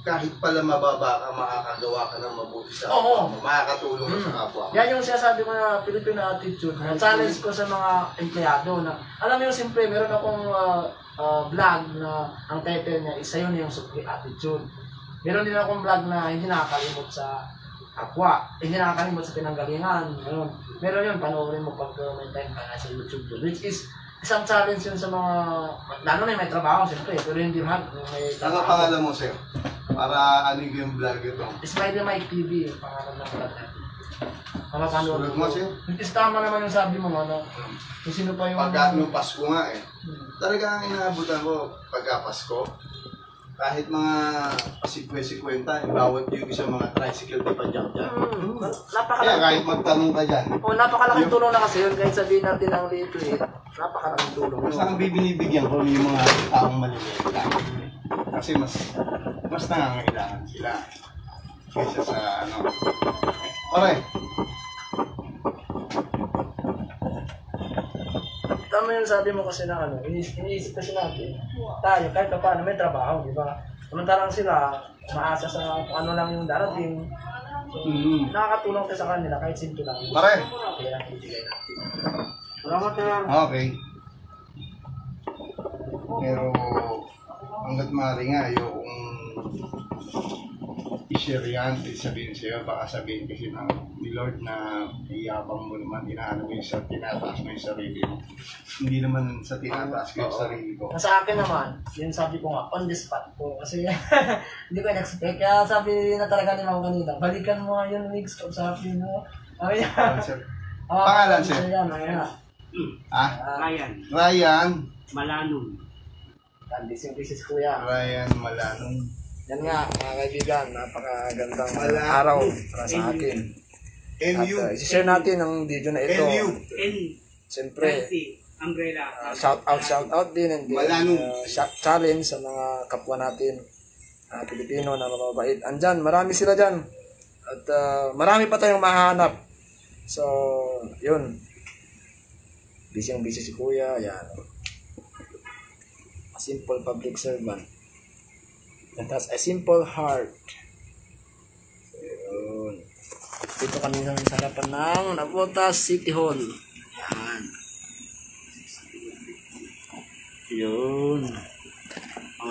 Kahit pala mababa ka, makakagawa ka ng mabuti sa kapwa mo. Makakatulong ka sa kapwa mo. Yan yung sinasabi ko na Filipino attitude. Na challenge ko sa mga empleyado na, alam mo yung simple, meron akong vlog na ang title niya, isa yun yung supli attitude. Meron din akong vlog na hindi nakakalimot sa kapwa, hindi nakakalimot sa pinanggalingan. Meron yun, panoorin mo pag may time ka na sa YouTube yun. Which is, isang challenge yun sa mga, lalo na may trabaho siyempre, pero hindi lahat may trabaho. Ano pangalan mo, sir? Para yung vlog ito? Spider Mike TV, yung pangalan ng vlog natin. Mapapanood Sulat mo, sir? Which is tama naman yung sabi mo, kung sino pa yung... Pagka nung Pasko nga eh. Talaga ang inaabutan ko pagka Pasko. Kahit mga pasikwe-sikwenta, bawat yung isang mga tricycle di pa dyan. Kaya kahit magtanong ka dyan. Napakalaking tulong na kasi yun, kahit sabihin natin ang lito eh. Napakalaking tulong. Basta ang binibigyan ko yung mga taong maliliit lang. Kasi mas nangangailangan sila. Kaysa sa Alright. Tama yung sabi mo kasi na iniisip kasi natin, tayo kahit pa paano may trabaho, di ba? Samantalang sila, maasa sa ano lang yung darating. So, nakakatulong ka sa kanila kahit simple lang. Pare. Okay lang ibigay natin. Salamat na. Okay. Pero hanggat maaari nga, yung i-share yan, sabihin sa'yo, baka sabihin kasi ni Lord na iyabang mo naman, inaano mo yung tinataas mo yung sarili mo. Hindi naman sa tinataas ko yung sarili ko. Sa akin naman, yung sabi ko nga, on the spot po. Kasi hindi ko in-expect. Kaya sabi na talaga ni Mama kanina, balikan mo nga yung mix ko, sabi mo. Pangalan, sir? Ryan Malanong. Kandis yung business kuya. Ryan Malanong. Yan nga, mga kaibigan, napakagandang araw para sa akin. NU. At isi-share natin ang video na ito. NU. Siyempre, Umbrella. shout out din and Malanong. challenge sa mga kapwa natin Pilipino na mababait. Andyan, marami sila dyan. At marami pa tayong mahanap. So, yun. Busy si kuya. Yan. A simple public servant that has a simple heart. So, yun. Dito kami sa harapan ng Navotas City Hall. Yan. Yun.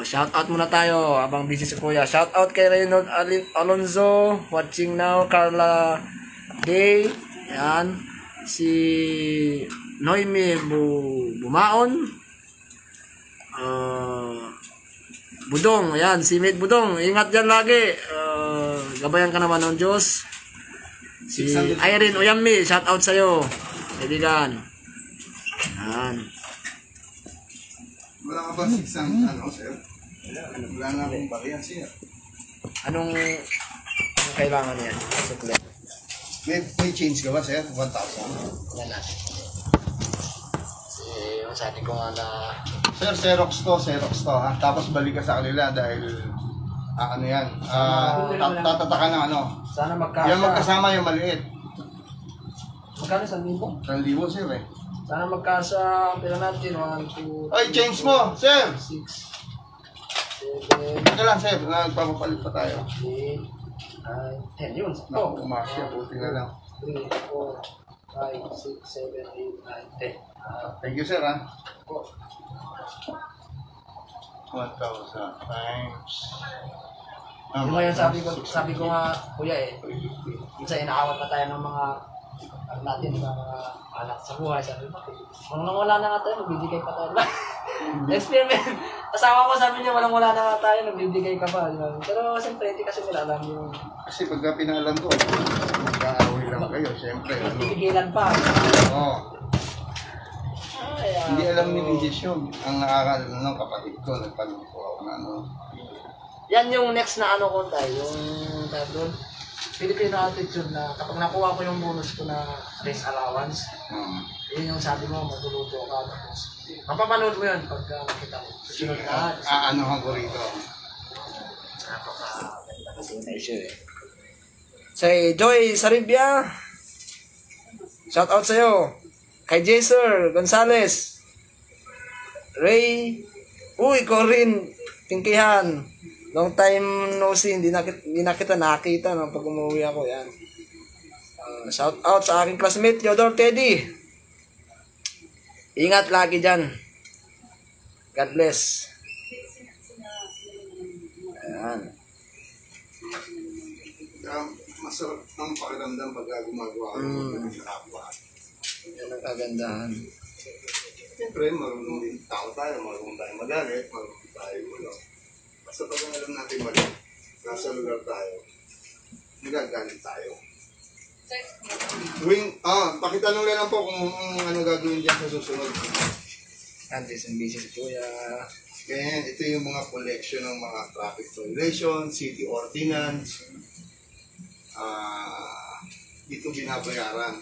shout out muna tayo habang busy si Kuya. Shout out kay Reynold Alonzo, watching now, Carla Day, yan, si Noemi Bumaon, Budong, ayan, si Mate Budong, ingat dyan lagi, gabayan ka naman ng Diyos. Si Irene Oyami, shout out sa'yo, kaibigan. Ayan. Wala ka ba 600, ano, sir? Wala na akong bariyan, sir. Anong kailangan yan? Supplement. May change ka ba, sir? 1,000? Yan natin. Kasi yung sabi ko nga na Sir, Xerox to, ha? Tapos balik ka sa kanila dahil, ano yan, tatatakan ng ano. sana magkasya. Yan magkasama yung maliit. Magkano 1,000? 1,000, sir, eh. Sana magkasya, pila natin, 1, 2, Ay, change mo, sir! 6, 7, Ito lang, sir. Nagpapapalit pa tayo. 8, 9, 10, yun. Naku, kumasya. Buti na lang. 3, 4, 5, 6, 7, 8, 9, 10. Thank you, sir, ha? Po. 1,000 times... Yung ngayon sabi ko nga, kuya eh, minsan inaawat pa tayo ng mga natin, mga anak sa buhay. Sabi ko, kung wala na nga tayo, magbibigay pa tayo. Experiment. Asawa ko sabi niya, wala na nga tayo, nagbibigay ka pa. Pero siyempre, hindi kasi nila alam yung... Kasi pagka pinalam ko, magkaaway lang kayo, siyempre. Bibigilan pa. Oo. Hindi alam ni Regis yun. Ang nakakaalam ng kapatid ko, nagpaluto ako na ano. Yan yung next na ano ko tayo, yung tawag doon, Filipino attitude na kapag nakuha ko yung bonus ko na race allowance, yun yung sabi mo, magluluto ka. Tapos, mapapanood mo yun pag nakita mo. Susunod na. Aanohan ko rito. Napakaganda kasi yung issue eh. Say, Joy Saribia, shout out sa'yo. Kay Jaser Gonzales, Ray, uy, Corinne Pinkihan, long time no see, hindi na kita nakita no, pag umuwi ako, yan. Shout out sa aking classmate, Theodore Teddy. Ingat lagi dyan. God bless. Ayan. Masarap ang pakiramdam pag gumagawa ng kapwa. Yan ang kagandahan. Siyempre, marunong din tao tayo, marunong tayo magalit, marunong tayo basta pag alam natin mali, nasa lugar tayo, nagagalit tayo. Pakitanong lang po kung ano gagawin dyan sa susunod. Antes and busy si Kuya. Kaya ito yung mga collection ng mga traffic violation, city ordinance, dito binabayaran.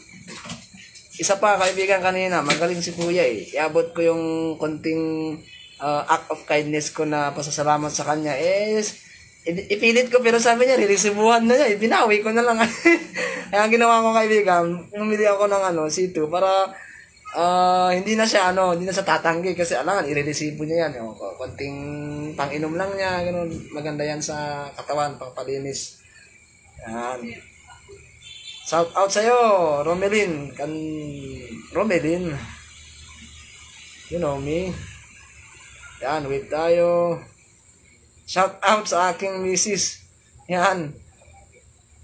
Isa pa, kaibigan kanina, magaling si Kuya eh. Iabot ko yung konting act of kindness ko na pasasalamat sa kanya is ipilit ko, pero sabi niya, riresibuhan na niya, binawi ko na lang. Kaya ang ginawa ko, kaibigan, bumili ako ng C2 para hindi na siya tatanggi kasi alangan, iriresibo niya yan. Konting pang-inom lang niya, ganun. Maganda yan sa katawan, pangpalinis. Yan. Shout out sa'yo, Romelin. Romelin. You know me. Yan, wait tayo. Shout out sa aking misis. Yan.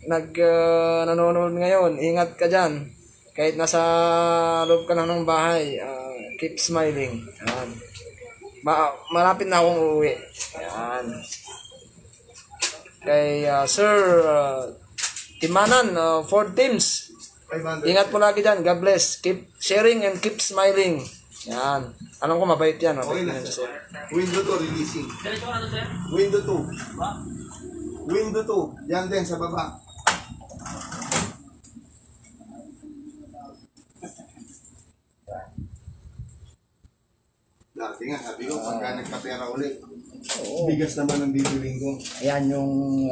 Nanonood ngayon. Ingat ka dyan. Kahit nasa loob ka lang ng bahay, keep smiling. Yan. Malapit na akong uuwi. Yan. Kay Sir Timanan, 4 teams. Ingat po lagi dyan. God bless. Keep sharing and keep smiling. Yan. Alam ko mabait yan. Okay na, sir. Window 2, releasing. Window 2. Window 2. Yan din, sa baba. Dati nga, sabi ko, pagka nagkapera ulit, bigas naman ang bibiling ko. Ayan yung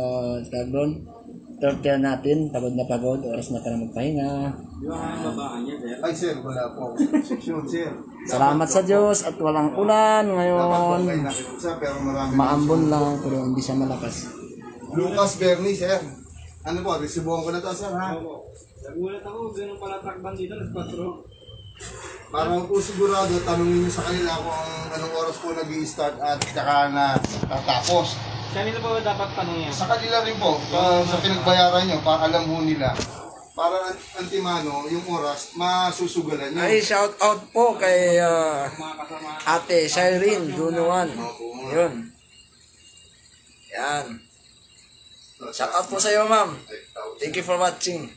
tag doon. Third year natin, pagod na pagod, oras na para magpahinga. Ay, sir, wala po. Sure, sir. Salamat sa Diyos at walang ulan ngayon. Pero marami. Maambon lang, pero hindi siya malakas. Lucas Bernie, sir. Ano po, resibuhan ko na to, sir, ha? Nagulat ako, ganun pala takban dito, nagpatro. Para po sigurado, tanungin niyo sa kanila kung anong oras po nag-i-start at saka na tatapos. Kanina po dapat tanong yan. Sa kanila rin po, sa pinagbayaran nyo, para alam ho nila. Para antimano, yung oras, masusugalan nyo. Ay, shout out po kay Ate Shireen Dunuan. Yun. Yan. Shout out po sa iyo, ma'am. Thank you for watching.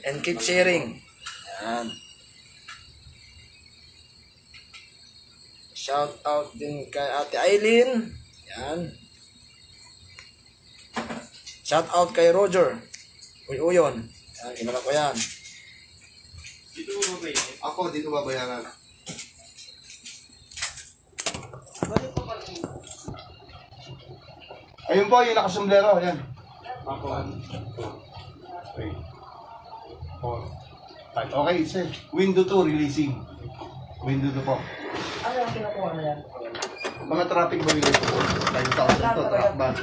And keep sharing. Yan. Shout out din kay Ate Aileen. Yan. Shout out kay Roger. Uyon. Yan, kinala ko yan. Ako, dito babayaran. Ayun po, yung nakasumblero. Ayan. 3, 4, 5. Okay, sir. Window 2, releasing. Window 2 po. Ano yung kinukuha na yan? Mga traffic violation po. 5,000 to, truck ban.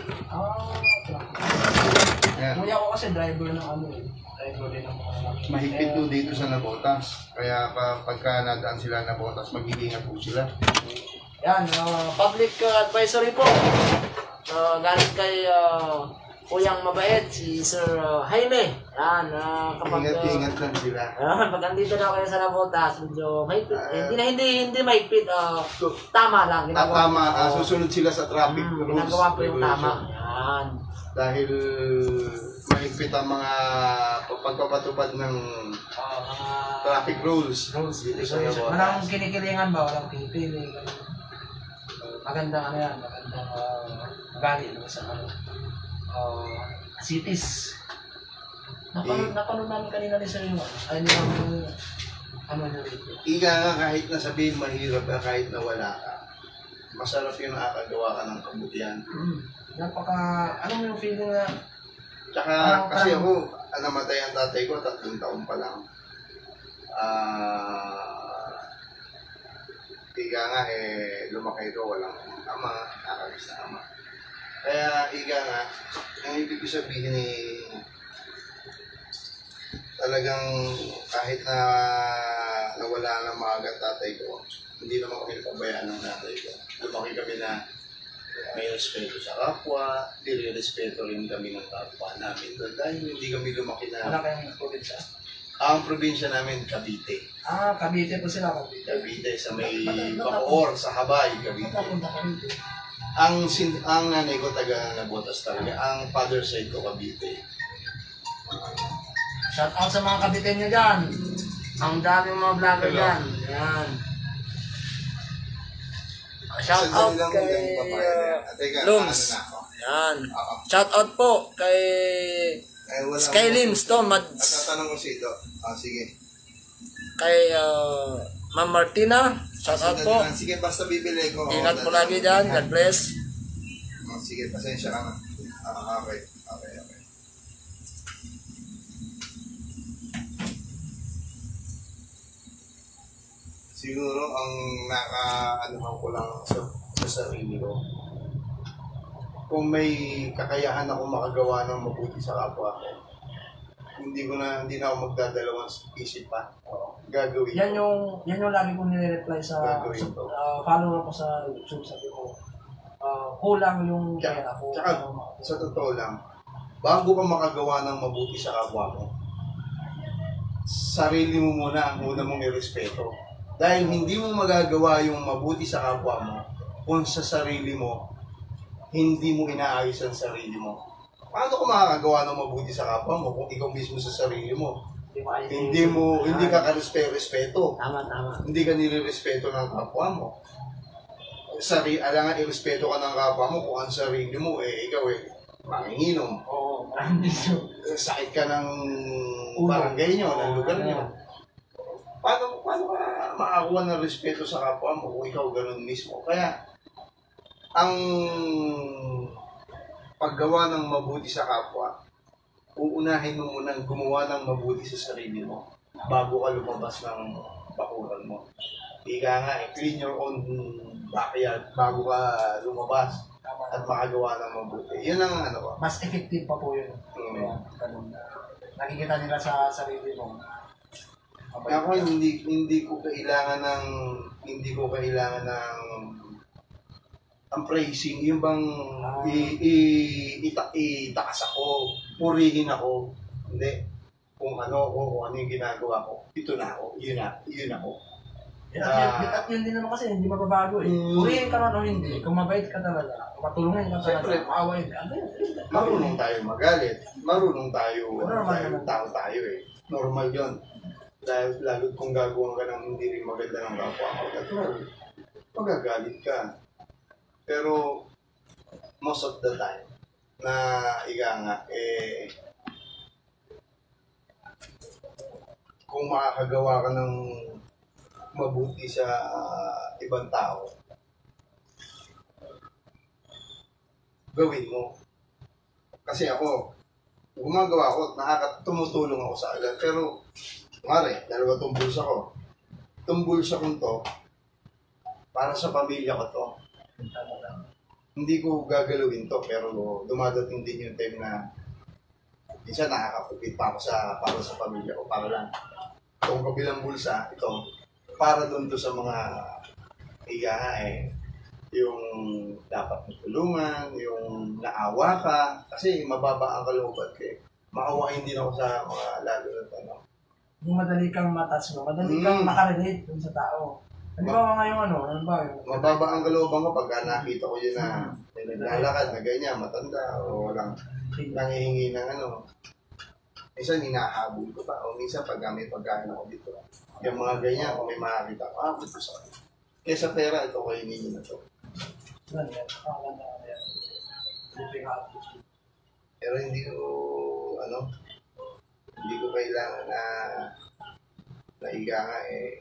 Ayan. Kuya ko kasi driver ng ano eh. Driver din ng mga Mahigpit po dito sa Nabotas. Kaya pagka nadaan sila Nabotas, mag-iingat po sila. Yan, public advisory po. Galing kay Kuyang Mabait, si Sir Jaime. Yan, kapag... Ingat-ingat lang sila. Pag andito na kayo sa Nabotas, medyo mahigpit. Hindi mahigpit. Tama lang. Tama, susunod sila sa traffic rules. Ginagawa po yung tama. Yan. Dahil mahigpit ang mga pagpapatupad ng traffic rules. Dito sa Nabotas. Walang kinikilingan ba? Walang pinipiling. Magandang ano yan. Magandang ugali sa cities. Napanood namin kanina ni Sir yung ano nyo rito. Ika nga, kahit na sabihin mahirap ka, kahit na wala ka, masarap yung nakakagawa ka ng kabutihan. Ano mo yung feeling na... Tsaka kasi ako, namatay ang tatay ko, 3 taon pa lang. Ika nga, lumaki ko, walang ama, nakakagis na ama. Kaya, ika nga, ang ibig sabihin talagang kahit na nawala ng maaga tatay ko, hindi naman kami napabayaan ng tatay ko. Lumaki kami na may respeto sa kapwa, respeto rin kami ng kapwa namin. Dahil hindi kami lumaki na... Wala kayong probinsya? Ang probinsya namin, Cavite. Cavite po sila, Cavite. Cavite, sa may Bacoor, sa Habay, Cavite. Ang nanay ko taga Nabotas talaga. Ang father side ko, Cavite. Shout out sa mga Cavite nyo dyan. Ang daming mga vlogger dyan. Yan. Shout out kay Lums. Yan. Shout out po kay Skylims to. Tatanong ko si Ito. Sige. Kay Ma'am Martina. Shout out po. Sige, basta bibili ko. Ingat po lagi dyan. God bless. Sige, pasensya ka na. Okay. Siguro ang naka-anuhan ko lang sa sarili ko. Kung may kakayahan ako makagawa ng mabuti sa kapwa ko, hindi na ako magdadalawang isip pa. Gagawin Yan ko. yung lagi ko nire-reply sa follower ko sa YouTube. Sabi ko, kulang yung pera ko. Tsaka, sa totoo lang, bago ka makagawa ng mabuti sa kapwa mo, sarili mo muna ang una mong irespeto. Dahil hindi mo magagawa yung mabuti sa kapwa mo kung sa sarili mo, hindi mo inaayos ang sarili mo. Paano ka makakagawa ng mabuti sa kapwa mo kung ikaw mismo sa sarili mo? Hindi ka ka-respeto. Tama. Hindi ka nire-respeto ng kapwa mo. Alangan irespeto ka ng kapwa mo kung ang sarili mo, ikaw manginginom. Oo, sakit ka ng barangay nyo, ng lugar nyo. Paano ka makakuha ng respeto sa kapwa mo kung ikaw ganun mismo? Kaya, ang paggawa ng mabuti sa kapwa, uunahin mo munang gumawa ng mabuti sa sarili mo bago ka lumabas ng bakuran mo. Ika nga, clean your own backyard bago ka lumabas at makagawa ng mabuti. Yun ang ano ko. Mas effective pa po yun. Nakikita nila sa sarili mo. Ako hindi ko kailangan ng ang praising, yung bang itaas ako, purihin ako. Hindi. Kung ano yung ginagawa ko, ito na ako, yun ako. At yun din naman kasi, hindi mababago eh. Purihin ka man o hindi, kung mabait ka talaga, matulungin ka talaga, maaway ka. Marunong tayo magalit, marunong tayo, tao tayo eh. Normal yun. Dahil lalo kung gagawin ka ng hindi rin maganda ng kapwa mo, natural, magagalit ka. Pero, most of the time, na kung makakagawa ka ng mabuti sa ibang tao, gawin mo. Kasi ako, gumagawa ko, tumutulong ako sa agad. Pero, dalawa itong bulsa ko. Itong bulsa kong to, para sa pamilya ko to. Hindi ko gagalawin to, pero dumadating din yung time na minsan nakakapupit pa ako para sa pamilya ko, para lang. Itong kabilang bulsa, ito, para doon to sa mga yung dapat matulungan, yung naawa ka, kasi mababa ang kalooban ko eh. Maawain din ako sa mga lalo na tanong. Yung madali kang matas mo, madali kang makarelate dun sa tao. Ano ba ngayon Mababa ang kalooban ko pag nakita ko yun na may naglalakad na ganyan, matanda, o walang nangihingi ng minsan hinahabol ko pa, o minsan pag may pagkain ako dito. Yung mga ganyan, kung may makakita ko, gusto sa akin. Kesa pera, ito ko hiningi na to. Pero hindi ko kailangan na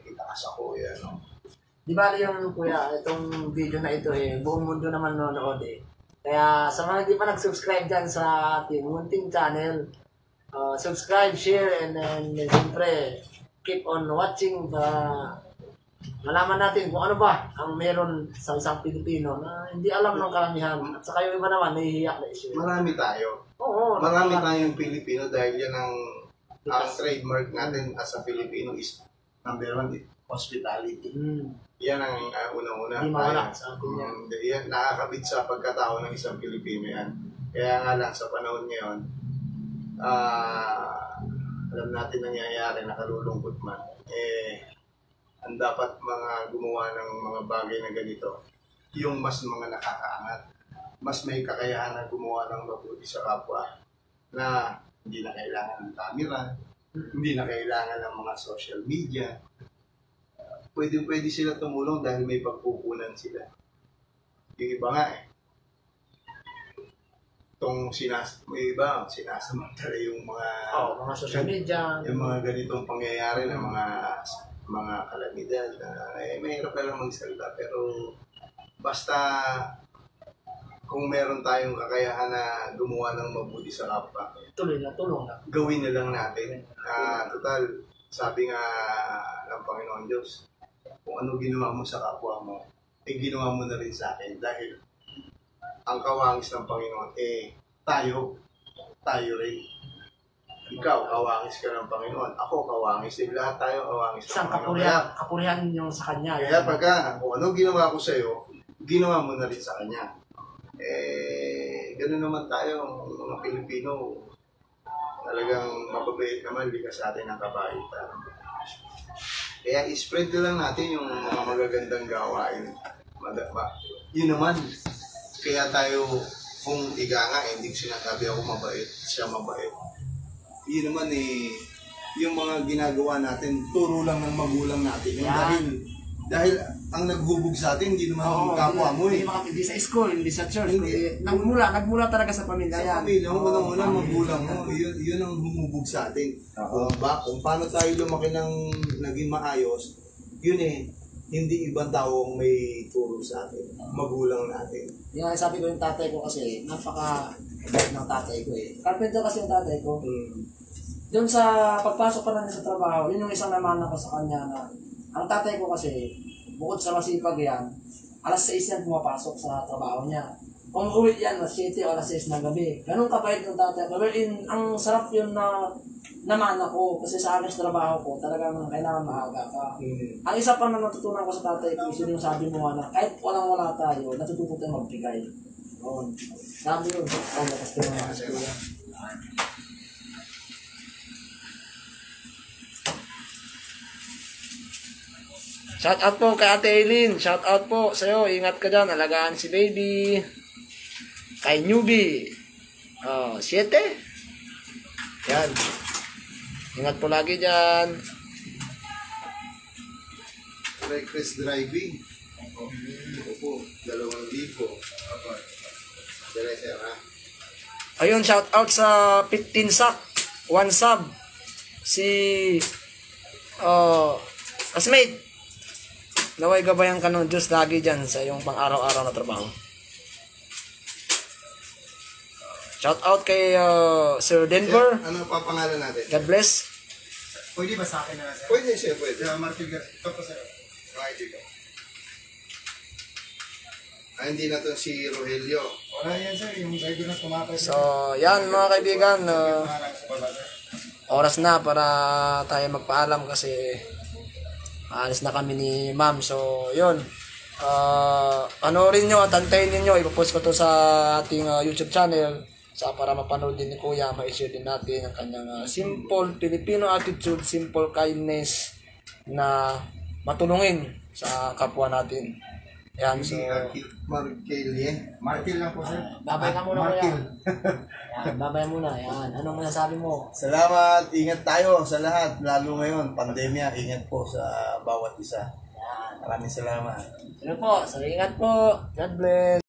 itaas ako, Di ba yung kuya, itong video na ito buong mundo naman nanonood Kaya sa mga hindi pa nag-subscribe dyan sa ating munting channel, subscribe, share, and then siyempre, keep on watching para malaman natin kung ano ba ang meron sa isang Pilipino na hindi alam ng karamihan. At saka yung iba naman, nahihiyak na issue. Marami tayo. Oo. Marami tayong Pilipino dahil yan ang trademark natin as a Pilipino is number 1, hospitality. Yan ang unang-una. Hindi mawala sa atin yan. Yan, nakakabit sa pagkatao ng isang Pilipino yan. Kaya nga lang sa panahon ngayon, alam natin nangyayari, nakalulungkot man. Ang dapat mga gumawa ng mga bagay na ganito, yung mas mga nakakaangat, mas may kakayahan na gumawa ng mabuti sa kapwa na hindi na kailangan ng camera, hindi na kailangan ng mga social media. Pwede sila tumulong dahil may pagpupunan sila. Yung iba nga may iba, sinasamantala yung mga social media, yung mga ganitong pangyayari ng mga kalamidad na mahirap na lang magsalita, pero basta kung meron tayong kakayahan na gumawa ng mabuti sa kapwa, tulong na. Gawin na lang natin. Total, sabi nga ng Panginoon Diyos, kung ano ginawa mo sa kapwa mo, ginawa mo na rin sa akin. Dahil ang kawangis ng Panginoon, tayo rin. Ikaw, kawangis ka ng Panginoon. Ako, kawangis din. Lahat tayo kawangis ng Isang Panginoon. kapurihan yung sa kanya. Kaya pagka, kung ano ginawa ko sa'yo, ginawa mo na rin sa kanya. Ganoon naman tayo, mga Pilipino, talagang mababait naman, likas sa atin ang kabaitan. Kaya i-spread na lang natin yung mga magagandang gawain. Yun naman, kaya tayo, kung hindi sinasabi ako mabait, siya mabait. Yun naman yung mga ginagawa natin, turo lang ng magulang natin. Dahil ang naghubog sa atin, hindi naman kapwa mo Hindi sa school, hindi sa church. Nagmula talaga sa pamilya yan. Sa pamilya, unang-unang magulang mo, yun ang humubog sa atin. Kung paano tayo lumaki ng naging maayos, yun hindi ibang tao ang may turo sa atin, magulang natin. Yung sabi ko yung tatay ko kasi, napaka-bait ng tatay ko Carpenter kasi yung tatay ko. Doon sa pagpasok pa namin sa trabaho, yun yung isang naman ako sa kanya na ang tatay ko kasi, bukod sa masipag yan, alas 6 yan pumapasok sa trabaho niya. Kung uwi yan, alas 7 o alas 6 ng gabi. Ganun kabait ng tatay ko. Ang sarap yun na naman ako kasi sa akin sa trabaho ko talagang kailangan maaga ka. Ang isa pa na natutunan ko sa tatay ko, yun yung sabi mo na kahit walang-wala tayo, natututo tayo magbigay. Oo. Sabi yun. Oo, kasi mga kuya. Shout out po kay Ate Eileen. Shout out po sa'yo. Ingat ka dyan. Alagaan si baby. Kay newbie. 7. Yan. Ingat po lagi dyan. May Chris driving. Opo, 2,000. Dala sir ha. Ayun, shout out sa 15 sak. 1 sub. Si Asmate. Naway gabayan ka ng Diyos lagi dyan sa iyong pang-araw-araw na trabaho. Shout out kay Sir Denver. Ano pa pangalan natin? God bless. Pwede ba sa akin na sir? Pwede sir, pwede. Martin Garcia. Ito po sir. Right, dito. Hindi na to si Rogelio. Wala yan sir, yung driver na tumatay. So, yan mga kaibigan. Oras na para tayo magpaalam kasi alis na kami ni ma'am. So, yun. Panoorin nyo at antayin ninyo. Ipapost ko to sa ating YouTube channel para mapanood din ni Kuya. Ma-share din natin ang kanyang simple Filipino attitude, simple kindness na matulungin sa kapwa natin. Yan, so... Martil lang po sir. Babay ka muna, Kuya. Yan, babay muna. Yan. Anong masasabi mo? Salamat, ingat tayo sa lahat, lalo ngayon, pandemya, ingat po sa bawat isa. Maraming salamat. Ano po? So, ingat po. God bless.